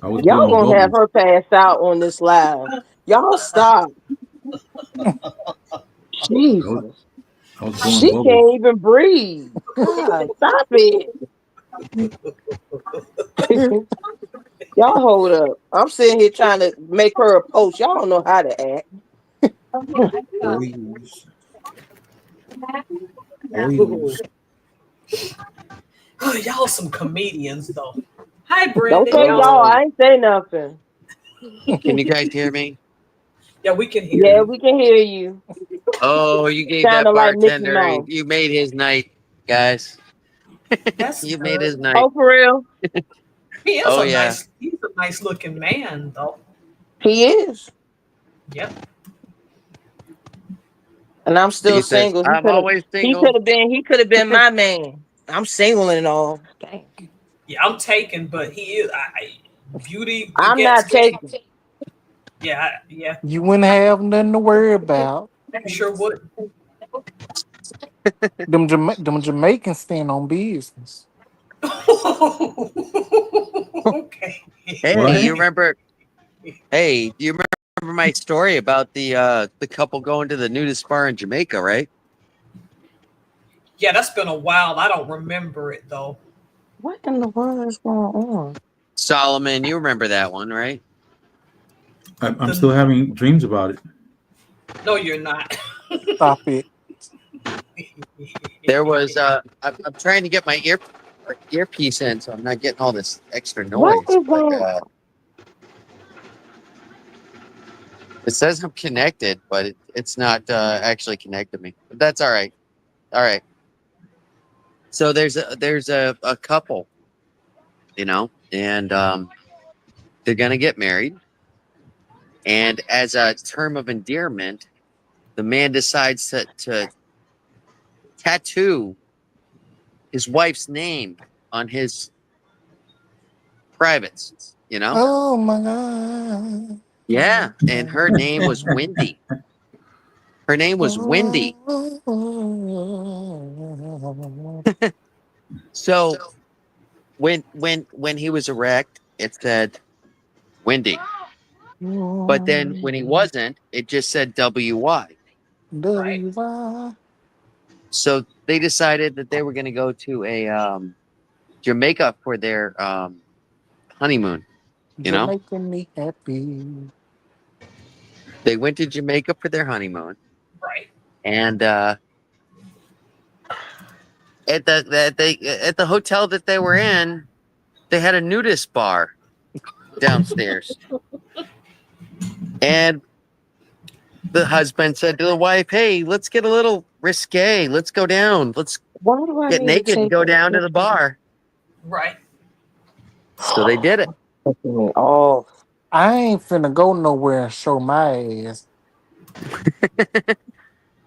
I was Y'all blowing gonna have bubbles. her pass out on this live. Y'all stop. I was, Jesus. I was blowing She bubbles. can't even breathe. God, stop it. Y'all hold up. I'm sitting here trying to make her a post. Y'all don't know how to act. Oils. Oils. Oh, y'all some comedians though. Hi, Don't Brandon. say Y'all. y'all. I ain't say nothing. Can you guys hear me? Yeah, we can hear Yeah, you. we can hear you. Oh, you gave that Sounding like Mickey bartender. Mouse. You made his night, guys. That's You made good. his night. Oh, for real? Oh yeah. He's a nice looking man though. He is. Yep. And I'm still He says, single. "I'm always He could single." have been my man. I'm single and all. Dang. Yeah, I'm taken, but he is beauty I'm not against beauty. taking. Yeah, You wouldn't have nothing to worry about. you sure would. Them Jamaicans stand on business. Okay. Hey, What? you remember? Hey, do you remember my story about the couple going to the nudist bar in Jamaica, right? Yeah, that's been a while. I don't remember it though. What in the world is going on? Solomon, you remember that one, right? I'm still The, having dreams about it. no, you're not. Stop it. There was I'm trying to get my earpiece in, so I'm not getting all this extra What noise. is But going on? it says I'm connected, but it's not actually connected me. But that's all right. All right. So there's a couple, and they're gonna get married, and as a term of endearment, the man decides to tattoo his wife's name on his privates. Oh my God. Yeah, and her name was Wendy. Her name was Wendy. So when he was erect, it said Wendy. But then when he wasn't, it just said WY. Right. W-Y. So they decided that they were going to go to a Jamaica for their honeymoon. You're making me happy. They went to Jamaica for their honeymoon, Right. and at the hotel that they were in, they had a nudist bar downstairs, and the husband said to the wife, "Hey, let's get a little risque. Let's go down. Let's Why do I get need to naked and take go a down to the picture? bar." Right. So they did it. Taking me off. I ain't finna go nowhere and show my ass.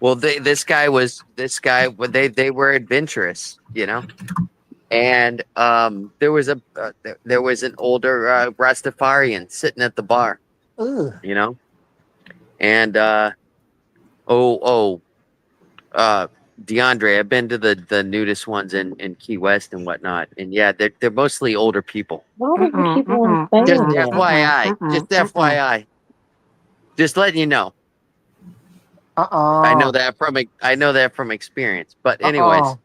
Well, they were adventurous, and there was an older Rastafarian sitting at the bar, Ugh. and oh uh DeAndre, I've been to the nudist ones in Key West and whatnot, and yeah, they're mostly older people. Why do you Mm-mm, keep on mm-mm, Just saying mm-mm, that? mm-mm, FYI, mm-mm, mm-mm. just letting you know. I know Uh-uh. that from experience. But Uh-uh. anyways,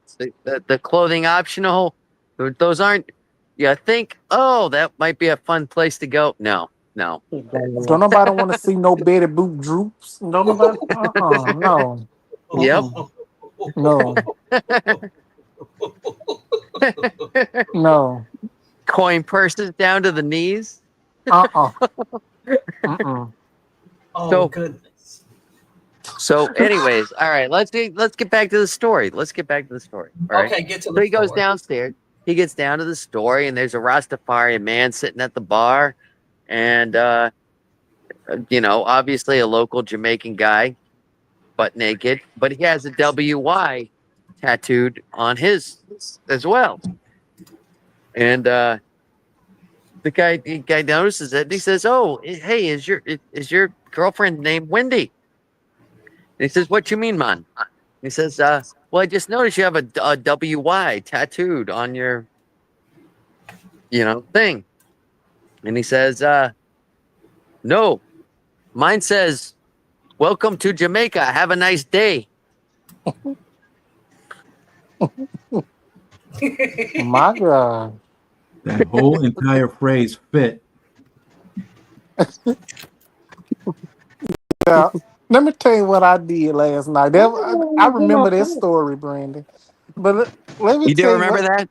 the clothing optional, those aren't. You think, oh, that might be a fun place to go. No, no. Exactly. Don't nobody want to see no Betty Boop droops. Don't nobody. No. Yep. Mm-mm. No. No. Coin purses down to the knees. Uh-uh. Mm-mm. Oh So goodness. anyways, all right. Let's get back to the story. Let's get back to the story. All right. Okay, get to So the he goes story. downstairs. He gets down to the story, and there's a Rastafarian man sitting at the bar, and obviously a local Jamaican guy, butt naked, but he has a WY tattooed on his as well. And the guy notices it, and he says, "Oh, hey, is your girlfriend named Wendy?" And he says, "What you mean, man?" He says, "Well, I just noticed you have a WY tattooed on your thing." And he says, "No, mine says." Welcome to Jamaica. Have a nice day. My God. That whole entire phrase fit. Yeah. Let me tell you what I did last night. I remember this story, Brandon. But let me You do tell you remember what that?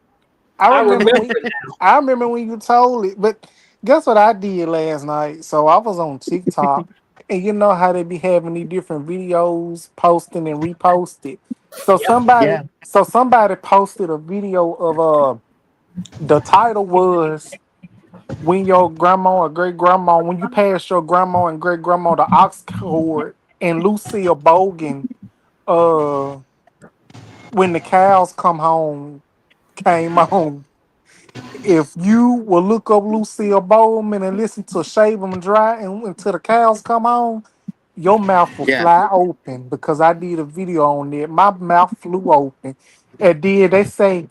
I I remember remember when I remember when you told it. But guess what I did last night? So I was on TikTok, and you know how they be having these different videos posting and reposted. So Yep. somebody, Yeah. so somebody posted a video of the title was when your grandma or great grandma, when you pass your grandma and great grandma the ox cord, and Lucille Bogan, uh, when the cows come home, came on. If you will look up Lucille Bowman and listen to Shave 'Em Dry and until the cows come home, your mouth will Yeah. fly open because I did a video on it. My mouth flew open. And then they said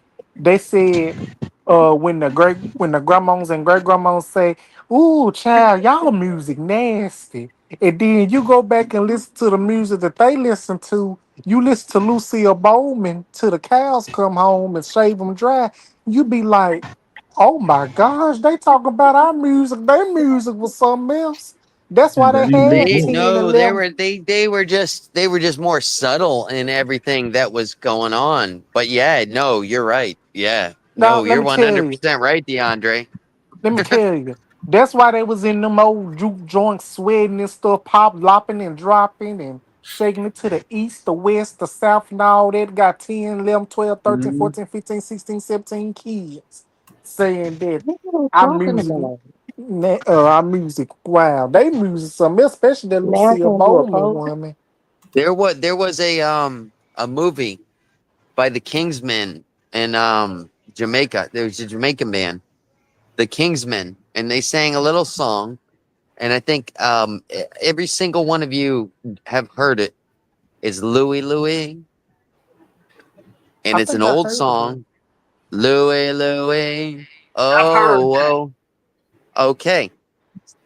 when the grandmas and great grandmas say, "Ooh, child, y'all music nasty." And then you go back and listen to the music that they listen to. You listen to Lucille Bowman till the cows come home and Shave 'Em Dry. You be like, "Oh my gosh, they talk about our music. Their music was something else." That's why And they that ain't no had They bull. 10, no, they 11. were they were just more subtle in everything that was going on. But yeah, no, you're right. Yeah. Now, No, let you're me tell you. 100% right, DeAndre. Let me tell you. That's why they was in them old juke joints sweating and stuff, pop, lopping and dropping and shaking it to the east, the west, the south, and all that. Got 10, 11, 12, 13, Mhm. 14, 15, 16, 17 kids saying that What are you our talking music, about? our music, wow, they music something, else, especially that Now I Lucille can't do a Bowman post. woman. There was a movie by the Kingsmen in Jamaica. There was a Jamaican band, the Kingsmen, and they sang a little song. And I think every single one of you have heard it. Is Louie Louie, and I it's an think I old heard of it. song. Louie Louie, I've heard oh that. oh. Okay,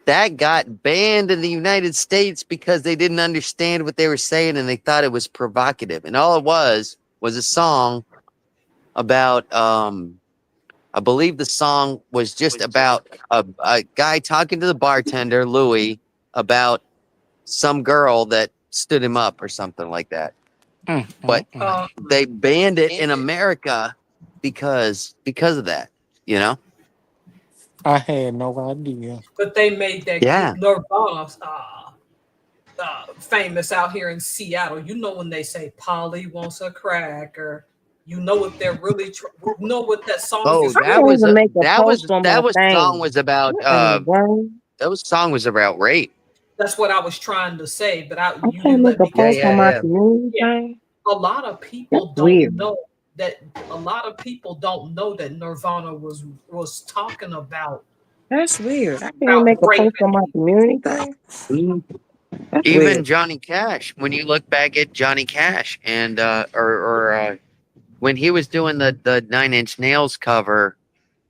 that got banned in the United States because they didn't understand what they were saying and they thought it was provocative. And all it was a song about I believe the song was just about a guy talking to the bartender, Louis, about some girl that stood him up or something like that. Mm, But mm, mm. Um, they banned it in America because of that, you know? I had no idea. but they made that Yeah. group Nirvana famous out here in Seattle. You know when they say Polly wants a cracker, you know what they're really you know what that song Oh, is I that can't really. was even a make a that post was on my that was song thing. was about What in the world? that was song was about rape. That's what I was trying to say, but I you can't didn't make let a me Yeah, get to post yeah, on that. my yeah. community Yeah, thing. a lot of That's people don't weird. know that. A lot of people don't know that Nirvana was talking That's weird. I can't even make a rape. post on my community thing. Mhm. That's Even weird. Johnny Cash, when you look back at Johnny Cash and when he was doing the 9 Inch Nails cover,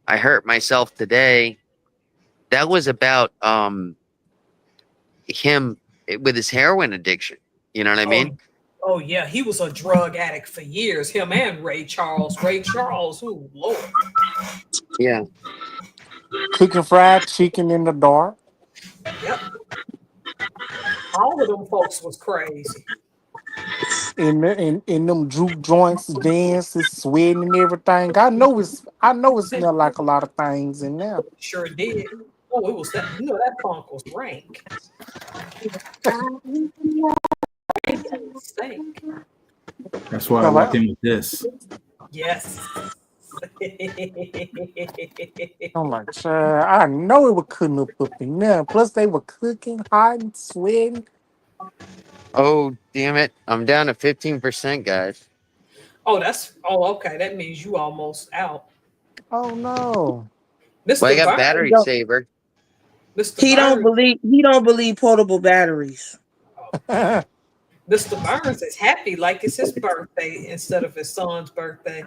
I Hurt Myself Today, that was about him with his heroin addiction. You know what I mean? Oh yeah, he was a drug addict for years. Him and Ray Charles. Ray Charles, oh Lord. Yeah. Cooking fried chicken in the dark. Yep. All of them folks was crazy. In them juke joints, dances, sweating and everything. I know it smelled like a lot of things in there. Sure did. Oh, it was that. You know that funk was rank. Rank and stank. That's why I I'm like, walked in with this. Yes. child, I know it was cooking up in there. Plus, they were cooking hot and sweating. Oh, damn it. I'm down to 15%, guys. okay. That means you almost out. Oh no! Well, I Mr. got Burns. battery saver. Mr. He don't Burns. believe he don't believe portable batteries. Mr. Burns is happy like it's his birthday instead of his son's birthday.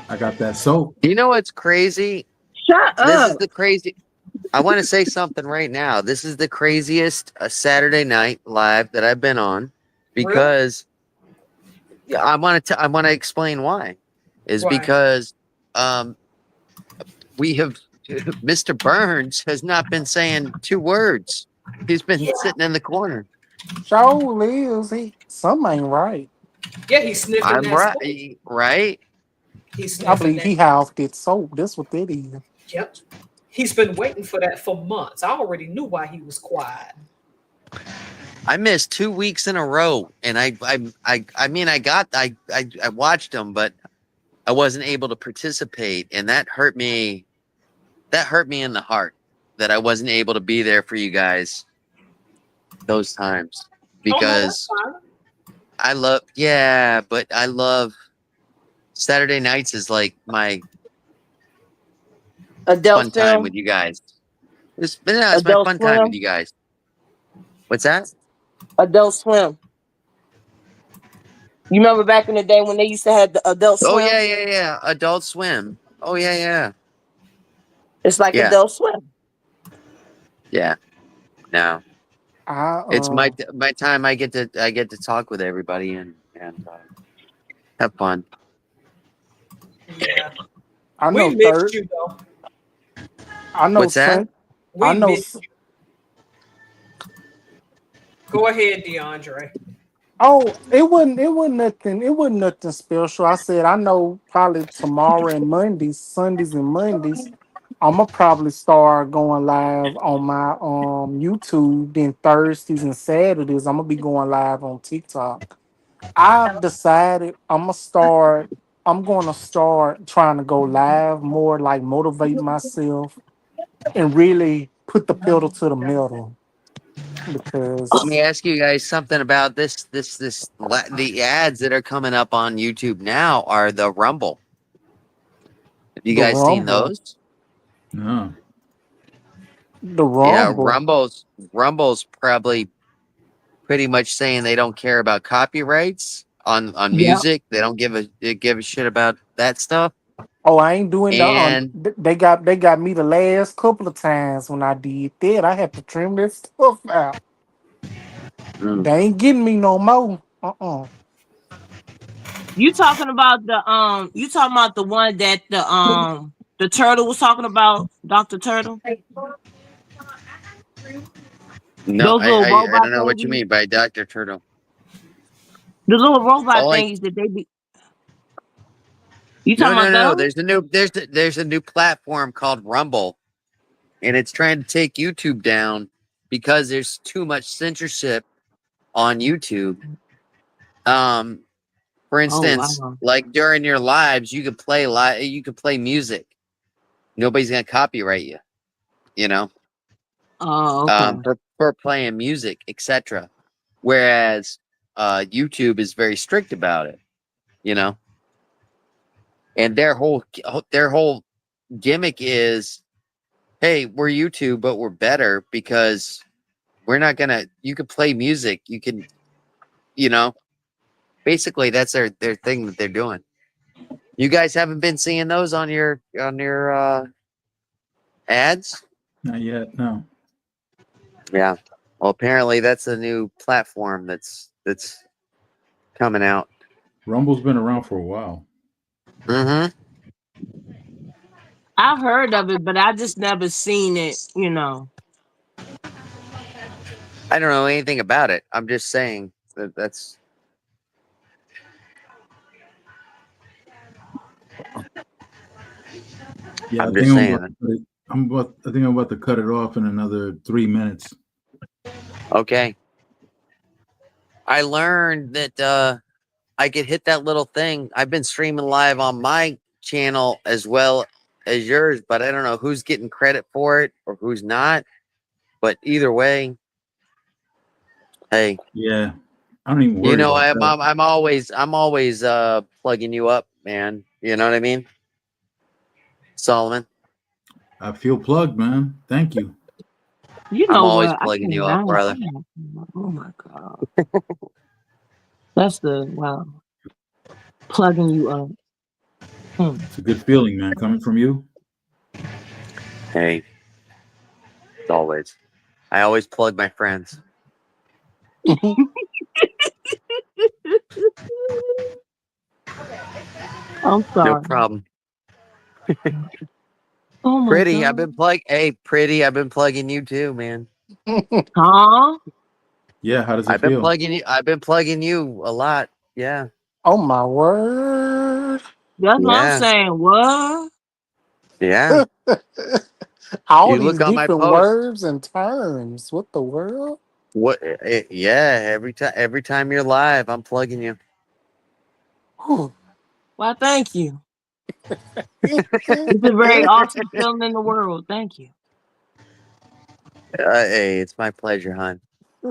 I got that soap. You know what's crazy? Shut This up. is the crazy. I want to say something right now. This is the craziest Saturday night live that I've been on Really? because I want to explain why. Is Why? because we have Mr. Burns has not been saying 2 words. He's been Yeah. sitting in the corner. Show is something ain't right. Yeah, he's sniffing I'm that soap. right, right? He's I sniffing believe that. he housed it soap. That's what that is. Yep. He's been waiting for that for months. I already knew why he was quiet. I missed 2 weeks in a row, and I mean I watched them, but I wasn't able to participate, and that hurt me. That hurt me in the heart that I wasn't able to be there for you guys those times Oh no, that's because fine. but I love Saturday nights is like my Adult fun time Swim. with you guys. It's my Adult fun time with Swim. you guys. What's that? Adult Swim. You remember back in the day when they used to have the Adult Oh Swim? yeah. Adult Swim. Oh yeah. It's like Yeah. Adult Swim. Yeah. No. I It's my time. I get to talk with everybody and have fun. Yeah. I We know missed third. you though. I know What's that? Sun. I We know. missed you. Go ahead, DeAndre. Oh, it wasn't. It wasn't nothing. It wasn't nothing special. I said I know probably tomorrow and Mondays, Sundays and Mondays. I'ma probably start going live on my YouTube. Then Thursdays and Saturdays, I'm gonna be going live on TikTok. I've decided I'm gonna start trying to go live more, like motivate myself and really put the pedal to the metal Let me because ask you guys something about the ads that are coming up on YouTube now are the Rumble. Have you the guys seen rumble, those? No. the Yeah, rumble. Rumble's probably pretty much saying they don't care about copyrights on Yeah. music. They don't give a shit about that stuff. Oh, I ain't doing the And they got me the last couple of times when I did that. I had to trim this stuff out. mm, They ain't getting me no more. You talking about the one that the turtle was talking about, Dr. Turtle? no, Those little I robot don't know what you thingies. mean by Dr. Turtle. The little robot All I thingies that they be you No, talking no, about no. those? There's a new platform called Rumble, and it's trying to take YouTube down because there's too much censorship on YouTube. Um, for Oh instance, wow. like during your lives, you could play music. Nobody's gonna copyright you, you know, Oh, okay. for playing music, etc. Whereas YouTube is very strict about it, you know, and their whole gimmick is, hey, we're YouTube, but we're better because we're not gonna. You can play music. You can, you know. Basically, that's their thing that they're doing. You guys haven't been seeing those on your ads? Not yet. No. Yeah. Well, apparently that's a new platform that's coming out. Rumble's been around for a while. Mm-hmm. I heard of it, but I just never seen it. I don't know anything about it. I'm just saying that's. Yeah, I'm just saying that. I think I'm about to cut it off in another 3 minutes. Okay. I learned that I could hit that little thing. I've been streaming live on my channel as well as yours, but I don't know who's getting credit for it or who's not. But either way, hey, Yeah, I don't even worry about that. I'm always plugging you up, man. You know what I mean, Solomon? I feel plugged, man. Thank you. You I'm know always what? I plugging you up, cannot. brother. Oh my god, that's the wow. Plugging you up. It's a good feeling, man, coming from you. Hey, as always, I always plug my friends. I'm No sorry. problem. Oh my Pretty, god. Pretty, I've been plugging you too, man. Huh? Yeah, how does it feel? I've been plugging you a lot. Yeah. Oh my word! That's what I'm Yeah. saying. What? Yeah. All You these look on my different post. words and terms. What the world? Yeah, every time you're live, I'm plugging you. Whew. Well, thank you. It's a very awesome feeling in the world. Thank you. Hey, it's my pleasure, hon.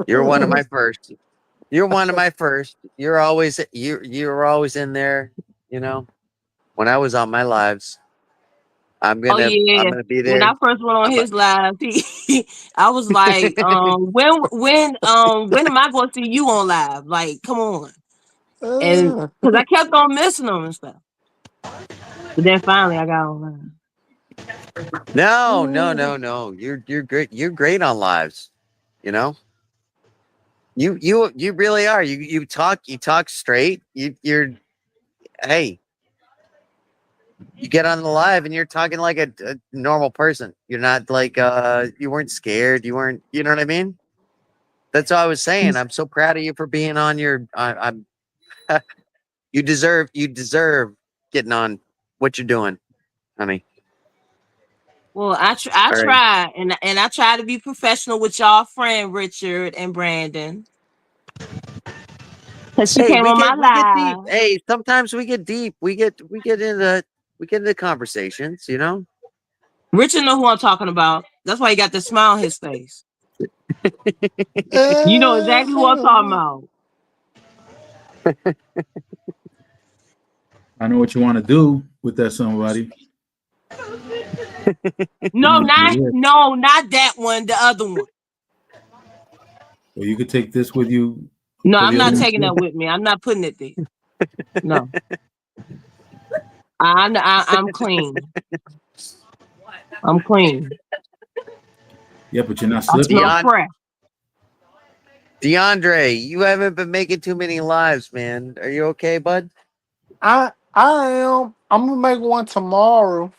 You're one of my first. You're one of my first. You're always you're always in there, you know. When I was on my lives, I'm Oh gonna yeah. be When I there. first went on I'm a, his live, I was like, when am I going to see you on live? Like, come on. And because I kept on missing them and stuff. But then finally I got on live. no. You're great. You're great on lives. You know. You really are. You talk straight. You're hey. You get on the live and you're talking like a normal person. You're not like you weren't scared. You weren't. You know what I mean? That's all I was saying. I'm so proud of you for being on your. I'm. You deserve getting on what you're doing, honey. Well, I All right. try and I try to be professional with y'all friend Richard and Brandon. Cause she Hey, came on my we get deep. live. Hey, sometimes we get deep. We get into conversations. You know. Richard know who I'm talking about. That's why he got the smile on his face. You know exactly who I'm talking about. I know what you want to do with that somebody. No, Yeah. not that one. The other one. Or you could take this with you No, for I'm the other not one taking too. that with me. I'm not putting it there. No, I'm clean. I'm clean. Yeah, but you're not I slipping. smell fresh. DeAndre, you haven't been making too many lives, man. Are you okay, bud? I am. I'm gonna make one tomorrow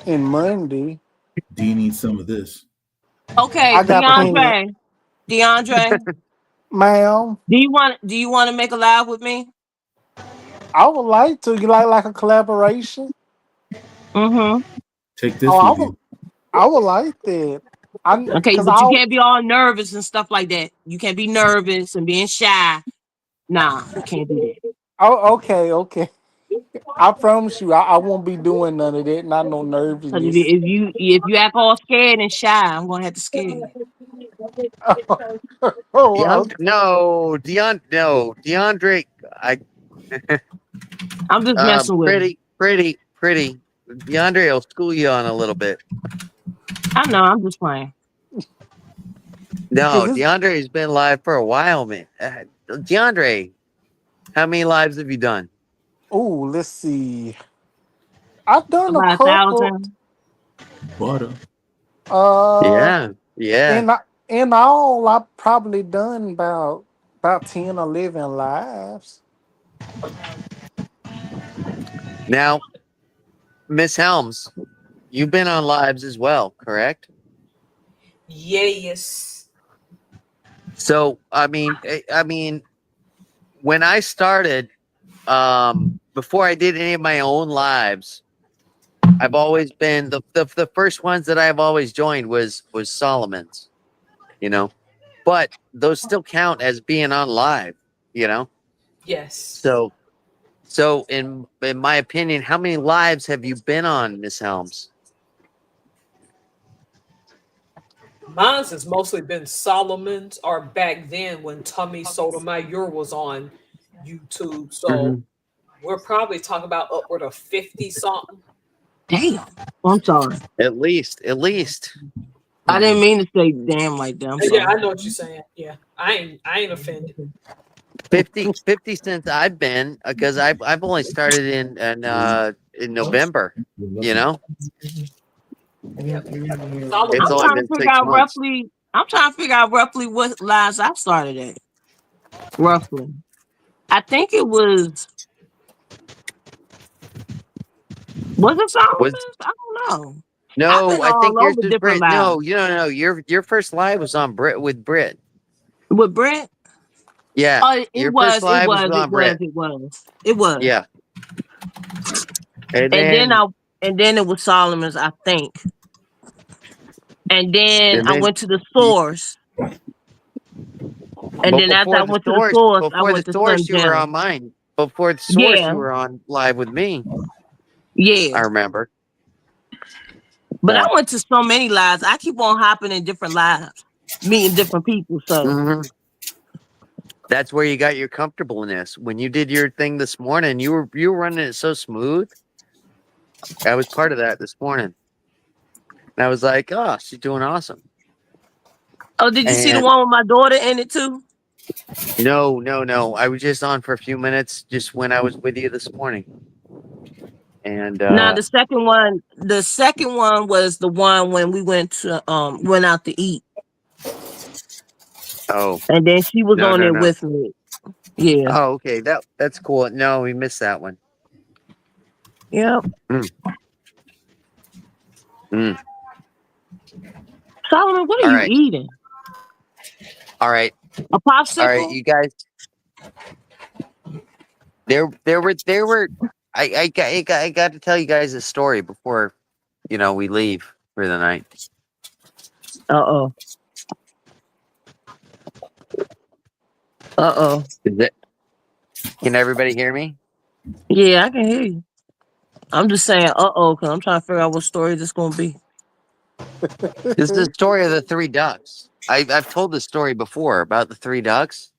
and Monday. D needs some of this. Okay, I got plenty. DeAndre, Ma'am, do you want to make a live with me? I would like to. You like a collaboration? Mm-hmm. Take Oh, this with you. I would like that. I Okay, because but you I can't be all nervous and stuff like that. You can't be nervous and being shy. Nah, you can't do that. oh okay. I promise you, I won't be doing none of that. Not no Because nervousness. if you act all scared and shy, I'm gonna have to scare you. Oh, okay. No, DeAndre. I I'm just messing with him. pretty. DeAndre will school you on a little bit. I know. I'm just playing. No, Cause this. DeAndre's been live for a while, man. DeAndre, how many lives have you done? Oh, let's see. I've done a About couple. 1,000. Butter. Uh, Yeah. in all, I've probably done about about 10 or 11 lives. Now, Miss Helms, you've been on lives as well, correct? Yes. So, when I started, before I did any of my own lives, I've always been the first ones that I've always joined was Solomon's, you know, but those still count as being on live, you know. Yes. So in my opinion, how many lives have you been on, Miss Helms? Mine's has mostly been Solomon's, or back then when Tommy Sotomayor was on YouTube. So Mhm. we're probably talking about upward of 50 something. Damn. I'm sorry. At least. I didn't mean to say damn like that. I'm Yeah, I sorry. know what you're saying. Yeah. I ain't offended. 50 since I've been, because I've only started in November. You know, Yep. it's Solomon's only been 6 months. I'm trying to figure out roughly what lives I started at. Roughly. I think it was it Was Solomon's? I don't know. I've No, been I think all yours over is different Brit. lives. No, no. Your first live was on Brit with Brit. With Brent? Yeah, Oh, it your first was, it live was was, it on was, Brit. it was. It was. Yeah, and And then then it was Solomon's, I think. And then and I then went to the you, source. And but then after I went to the source, I went to Slim you were Jim. on mine. Before the source, Yeah, you were on live with me. yeah. I remember. But I Yeah. went to so many lives. I keep on hopping in different lives, meeting different people. So hmm That's where you got your comfortableness. When you did your thing this morning, you were running it so smooth. I was part of that this morning. And I was like, oh, she's doing awesome. oh, did you see the And one with my daughter in it too? no. I was just on for a few minutes just when I was with you this morning. And Now the second one was the one when we went out to eat. oh, And then she was on there no. with me. Yeah. Oh, okay. That's cool. No, we missed that one. Yep. Mm, mm. Solomon, what are All you right. eating? All right. A All right, popsicle? you guys. There were. I got to tell you guys a story before, we leave for the night. Uh-oh. Uh-oh. Is it? Can everybody hear me? Yeah, I can hear you. I'm just saying uh-oh, because I'm trying to figure out what story this gonna be. This is the story of the three ducks. I've told this story before about the three ducks.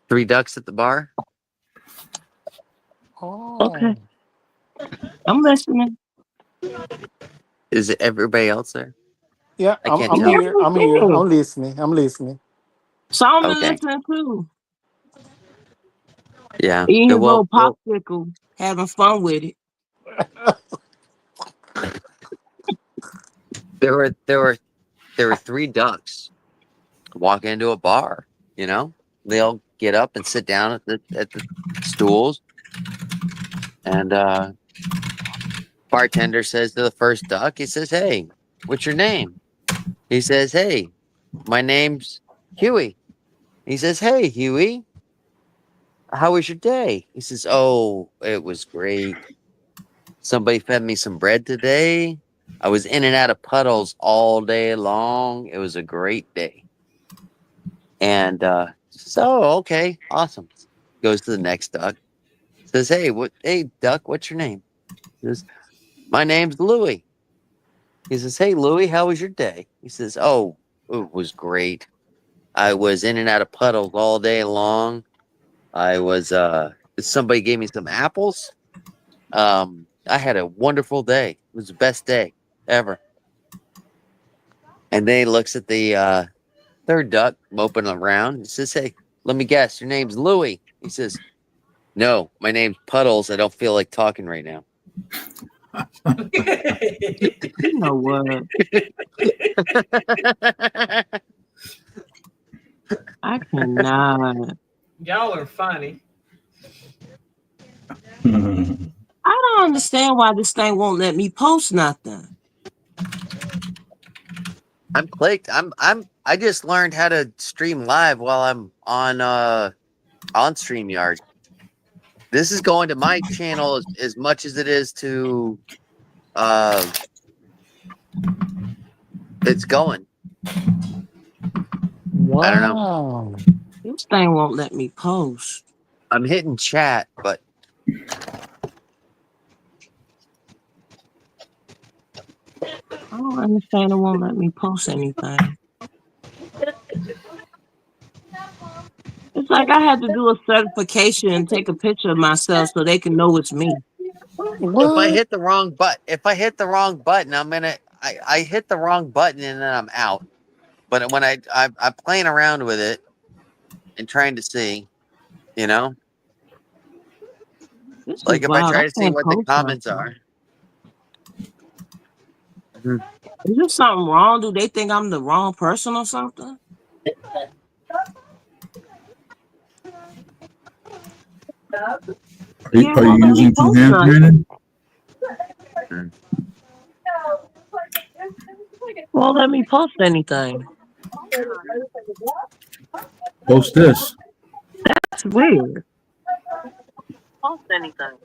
Three ducks at the bar. Okay. Oh. I'm listening. Is it everybody else there? Yeah, I I'm can't I'm tell. here. I'm here. Everything. I'm listening. I'm listening. Solomon Okay. listening too. Yeah. Eating his Well, little popsicle, having fun with it. there were three ducks walk into a bar. They'll get up and sit down at the stools, and bartender says to the first duck, he says, "Hey, what's your name?" He says, "Hey, my name's Huey." He says, "Hey, Huey, how was your day?" He says, "Oh, it was great. Somebody fed me some bread today. I was in and out of puddles all day long. It was a great day." And so, okay, awesome. Goes to the next duck. Says, hey, duck, what's your name?" He says, "My name's Louie." He says, "Hey, Louie, how was your day?" He says, "Oh, it was great. I was in and out of puddles all day long. I was, somebody gave me some apples. I had a wonderful day. It was the best day ever." And then he looks at the third duck moping around. He says, "Hey, let me guess, your name's Louie." He says, "No, my name's Puddles. I don't feel like talking right now." You know what? I cannot. Y'all are funny. I don't understand why this thing won't let me post nothing. I'm clicked. I just learned how to stream live while I'm on StreamYard. This is going to my channel as much as it is to it's going. Wow. I don't know. This thing won't let me post. I'm hitting chat, but I don't understand it won't let me post anything. It's like I had to do a certification and take a picture of myself so they can know it's me. if I hit the wrong button, I hit the wrong button and then I'm out. But when I'm playing around with it and trying to see, you know, This is like if I wild. I try to see can't what the post comments nothing. are. Is there something wrong? Do they think I'm the wrong person or something? Are Yeah, you won't let me using two post hands, nothing. Brandon? Won't let me post anything. Post this. That's weird. Post anything.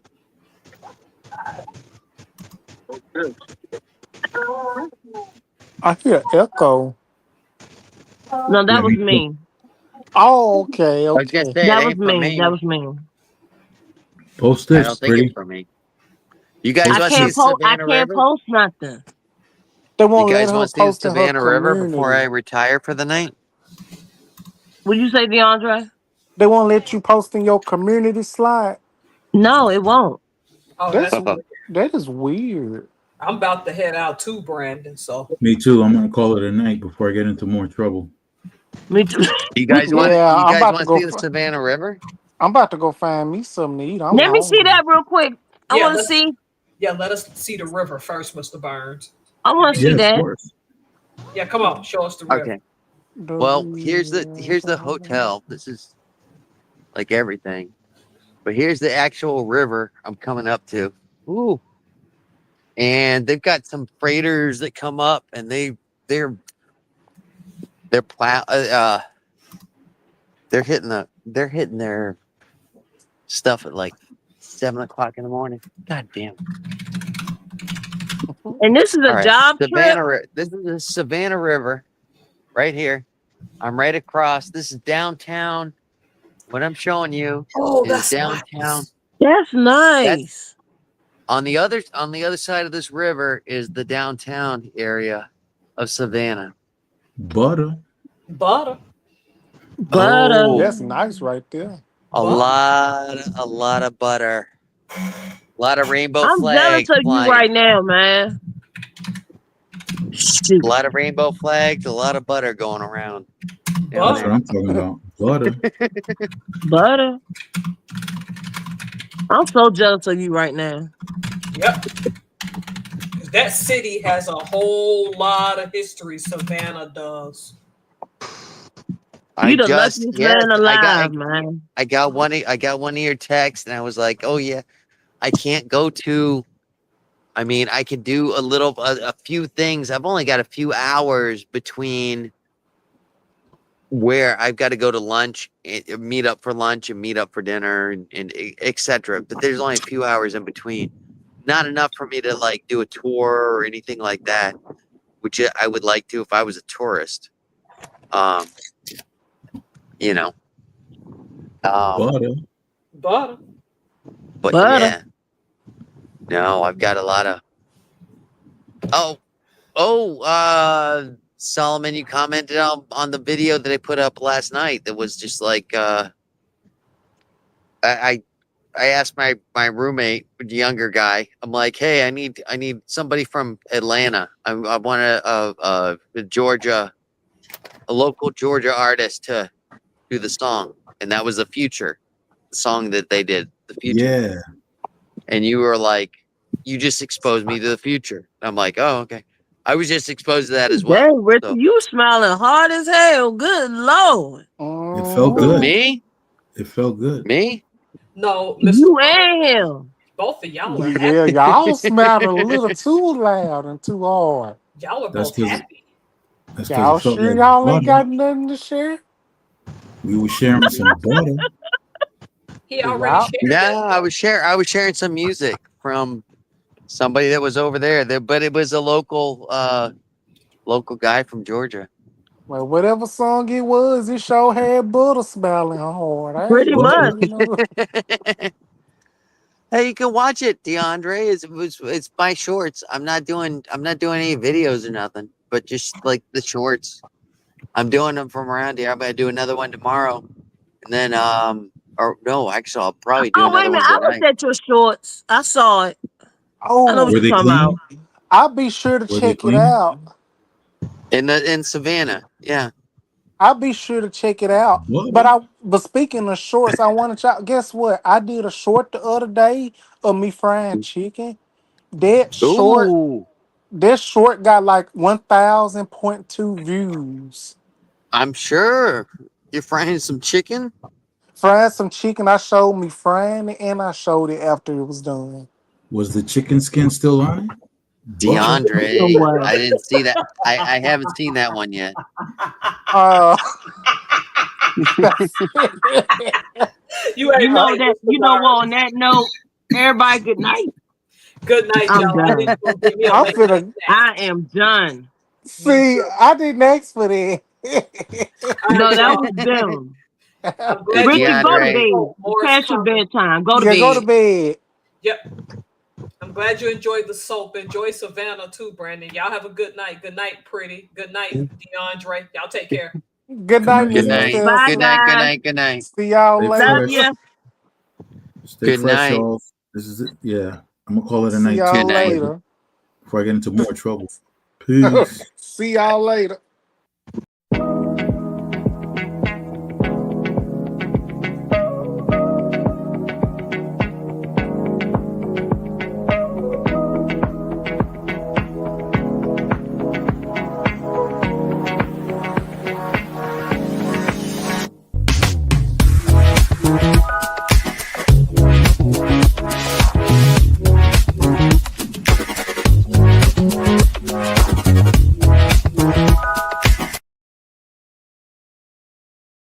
I hear echo. No, Yeah, that was me too. me. Oh, okay, I was gonna okay. say it That was ain't for me. me. That was me. Post I this, don't think it's pretty. for me. You guys I want to see can't the post. I Savannah can't River? post nothing. They You won't let guys her want to see the post in her Savannah River before I community. retire for the night? Would you say, DeAndre? They won't let you post in your community slide. No, it won't. Oh, That's that's weird. that is weird. I'm about to head out too, Brandon. So Me too. I'm gonna call it a night before I get into more trouble. Me too. You guys want to? Yeah, You I'm guys about to want to go. see the Savannah River? I'm about to go find me something to eat. I'm Let me see hungry. that real quick. I yeah, want to see. let us see the river first, Mr. Burns. I want to Yeah, see of that. course. Yeah, come on, show us the river. Okay. Well, here's the hotel. This is like everything, but here's the actual river I'm coming up to. Ooh, and they've got some freighters that come up, and they're plow they're hitting their stuff at like 7 o'clock in the morning. God damn. And this is All a right, job trip. This is the Savannah River, right here. I'm right across. This is downtown. What I'm showing you Oh, is that's downtown. nice. That's That's nice. on the other side of this river is the downtown area of Savannah. Butter. Butter. Butter. That's Oh, nice right there. a Butter. lot of butter. A lot of rainbow I'm jealous flags of you right flying. now, man. Shoot. A lot of rainbow flags, a lot of butter going around down That's what Butter. there. I'm talking about. Butter. Butter. I'm so jealous of you right now. Yep. That city has a whole lot of history. Savannah does. You the luckiest man alive, man. I got one of your texts and I was like, "Oh yeah, I can't go to I mean, I could do a few things. I've only got a few hours between where I've got to go to lunch, meet up for lunch and meet up for dinner and etc. But there's only a few hours in between. Not enough for me to like do a tour or anything like that, which I would like to if I was a tourist. Um, you know. Butter. Butter. But Butter. yeah, no, I've got a lot of. Solomon, you commented on the video that I put up last night. That was just like I asked my roommate, the younger guy. I'm like, hey, I need somebody from Atlanta. I want a Georgia, a local Georgia artist to do the song, and that was the Future, the song that they did, the Future. Yeah. And you were like, you just exposed me to the Future. I'm like, oh, okay. I was just exposed to that as well. Dang, Richard, So you smiling hard as hell. Good Lord. Yeah, It felt Mhm. good. Me? It felt good. Me? No, Mr. You Ron, and him. both of y'all are Yeah, happy. y'all smiled a little too loud and too hard. Y'all are That's both because happy. Y'all it felt sure like y'all ain't butter. got nothing to share? We were sharing some butter. He already Y'all, shared Yeah, that. I was sharing some music from somebody that was over there. But it was a local guy from Georgia. well, whatever song it was, it sure had butter smiling hard. I Pretty ain't Butter. much. you know. Hey, you can watch it, DeAndre. It's my shorts. I'm not doing any videos or nothing, but just like the shorts. I'm doing them from around here. I'm gonna do another one tomorrow, and then or no, actually, I'll probably do Oh, wait a another minute. one I looked tonight. at your shorts. I saw it. I know Oh, what Were you're they talking about. clean? I'll be sure to Were they check it clean? out. In Savannah, yeah. I'll be sure to check it out. Butter. But speaking of shorts, I want to try. Guess what? I did a short the other day of me frying chicken. That short, Ooh, that short got like 1,000.2 views. I'm sure you're frying some chicken, Fried some chicken. I showed me frying it and I showed it after it was done. Was the chicken skin still on? Butter. So DeAndre. what? I didn't see that. I haven't seen that one yet. Uh, that's You ain't right, Mr. You know Darn. what? On that note, everybody, good night. Good night, I'm y'all. I need done. you to give me a I'm late night finna snack. I am done. Me see. too. I didn't ask for that. All right, No, that was y'all. them. I'm Hey, glad you Richard, go enjoyed to the DeAndre. bed. soap. It's More is past your coming. bedtime. Go to Yeah, go to bed. bed. Yep. I'm glad you enjoyed the soap. Enjoy Savannah too, Brandon. Y'all have a good night. Good night, Pretty. Good night, DeAndre. Y'all take care. Good Good night, night, Good Mr. y'all. night. Bye, Good Stilson. night. Good guys. night. Good night. See y'all Stay Love later. fresh. you. Stay Good fresh, night. y'all. This is it. Yeah. I'm gonna call it a See night too Good y'all night. later. before I get into more trouble. Peace. See y'all later.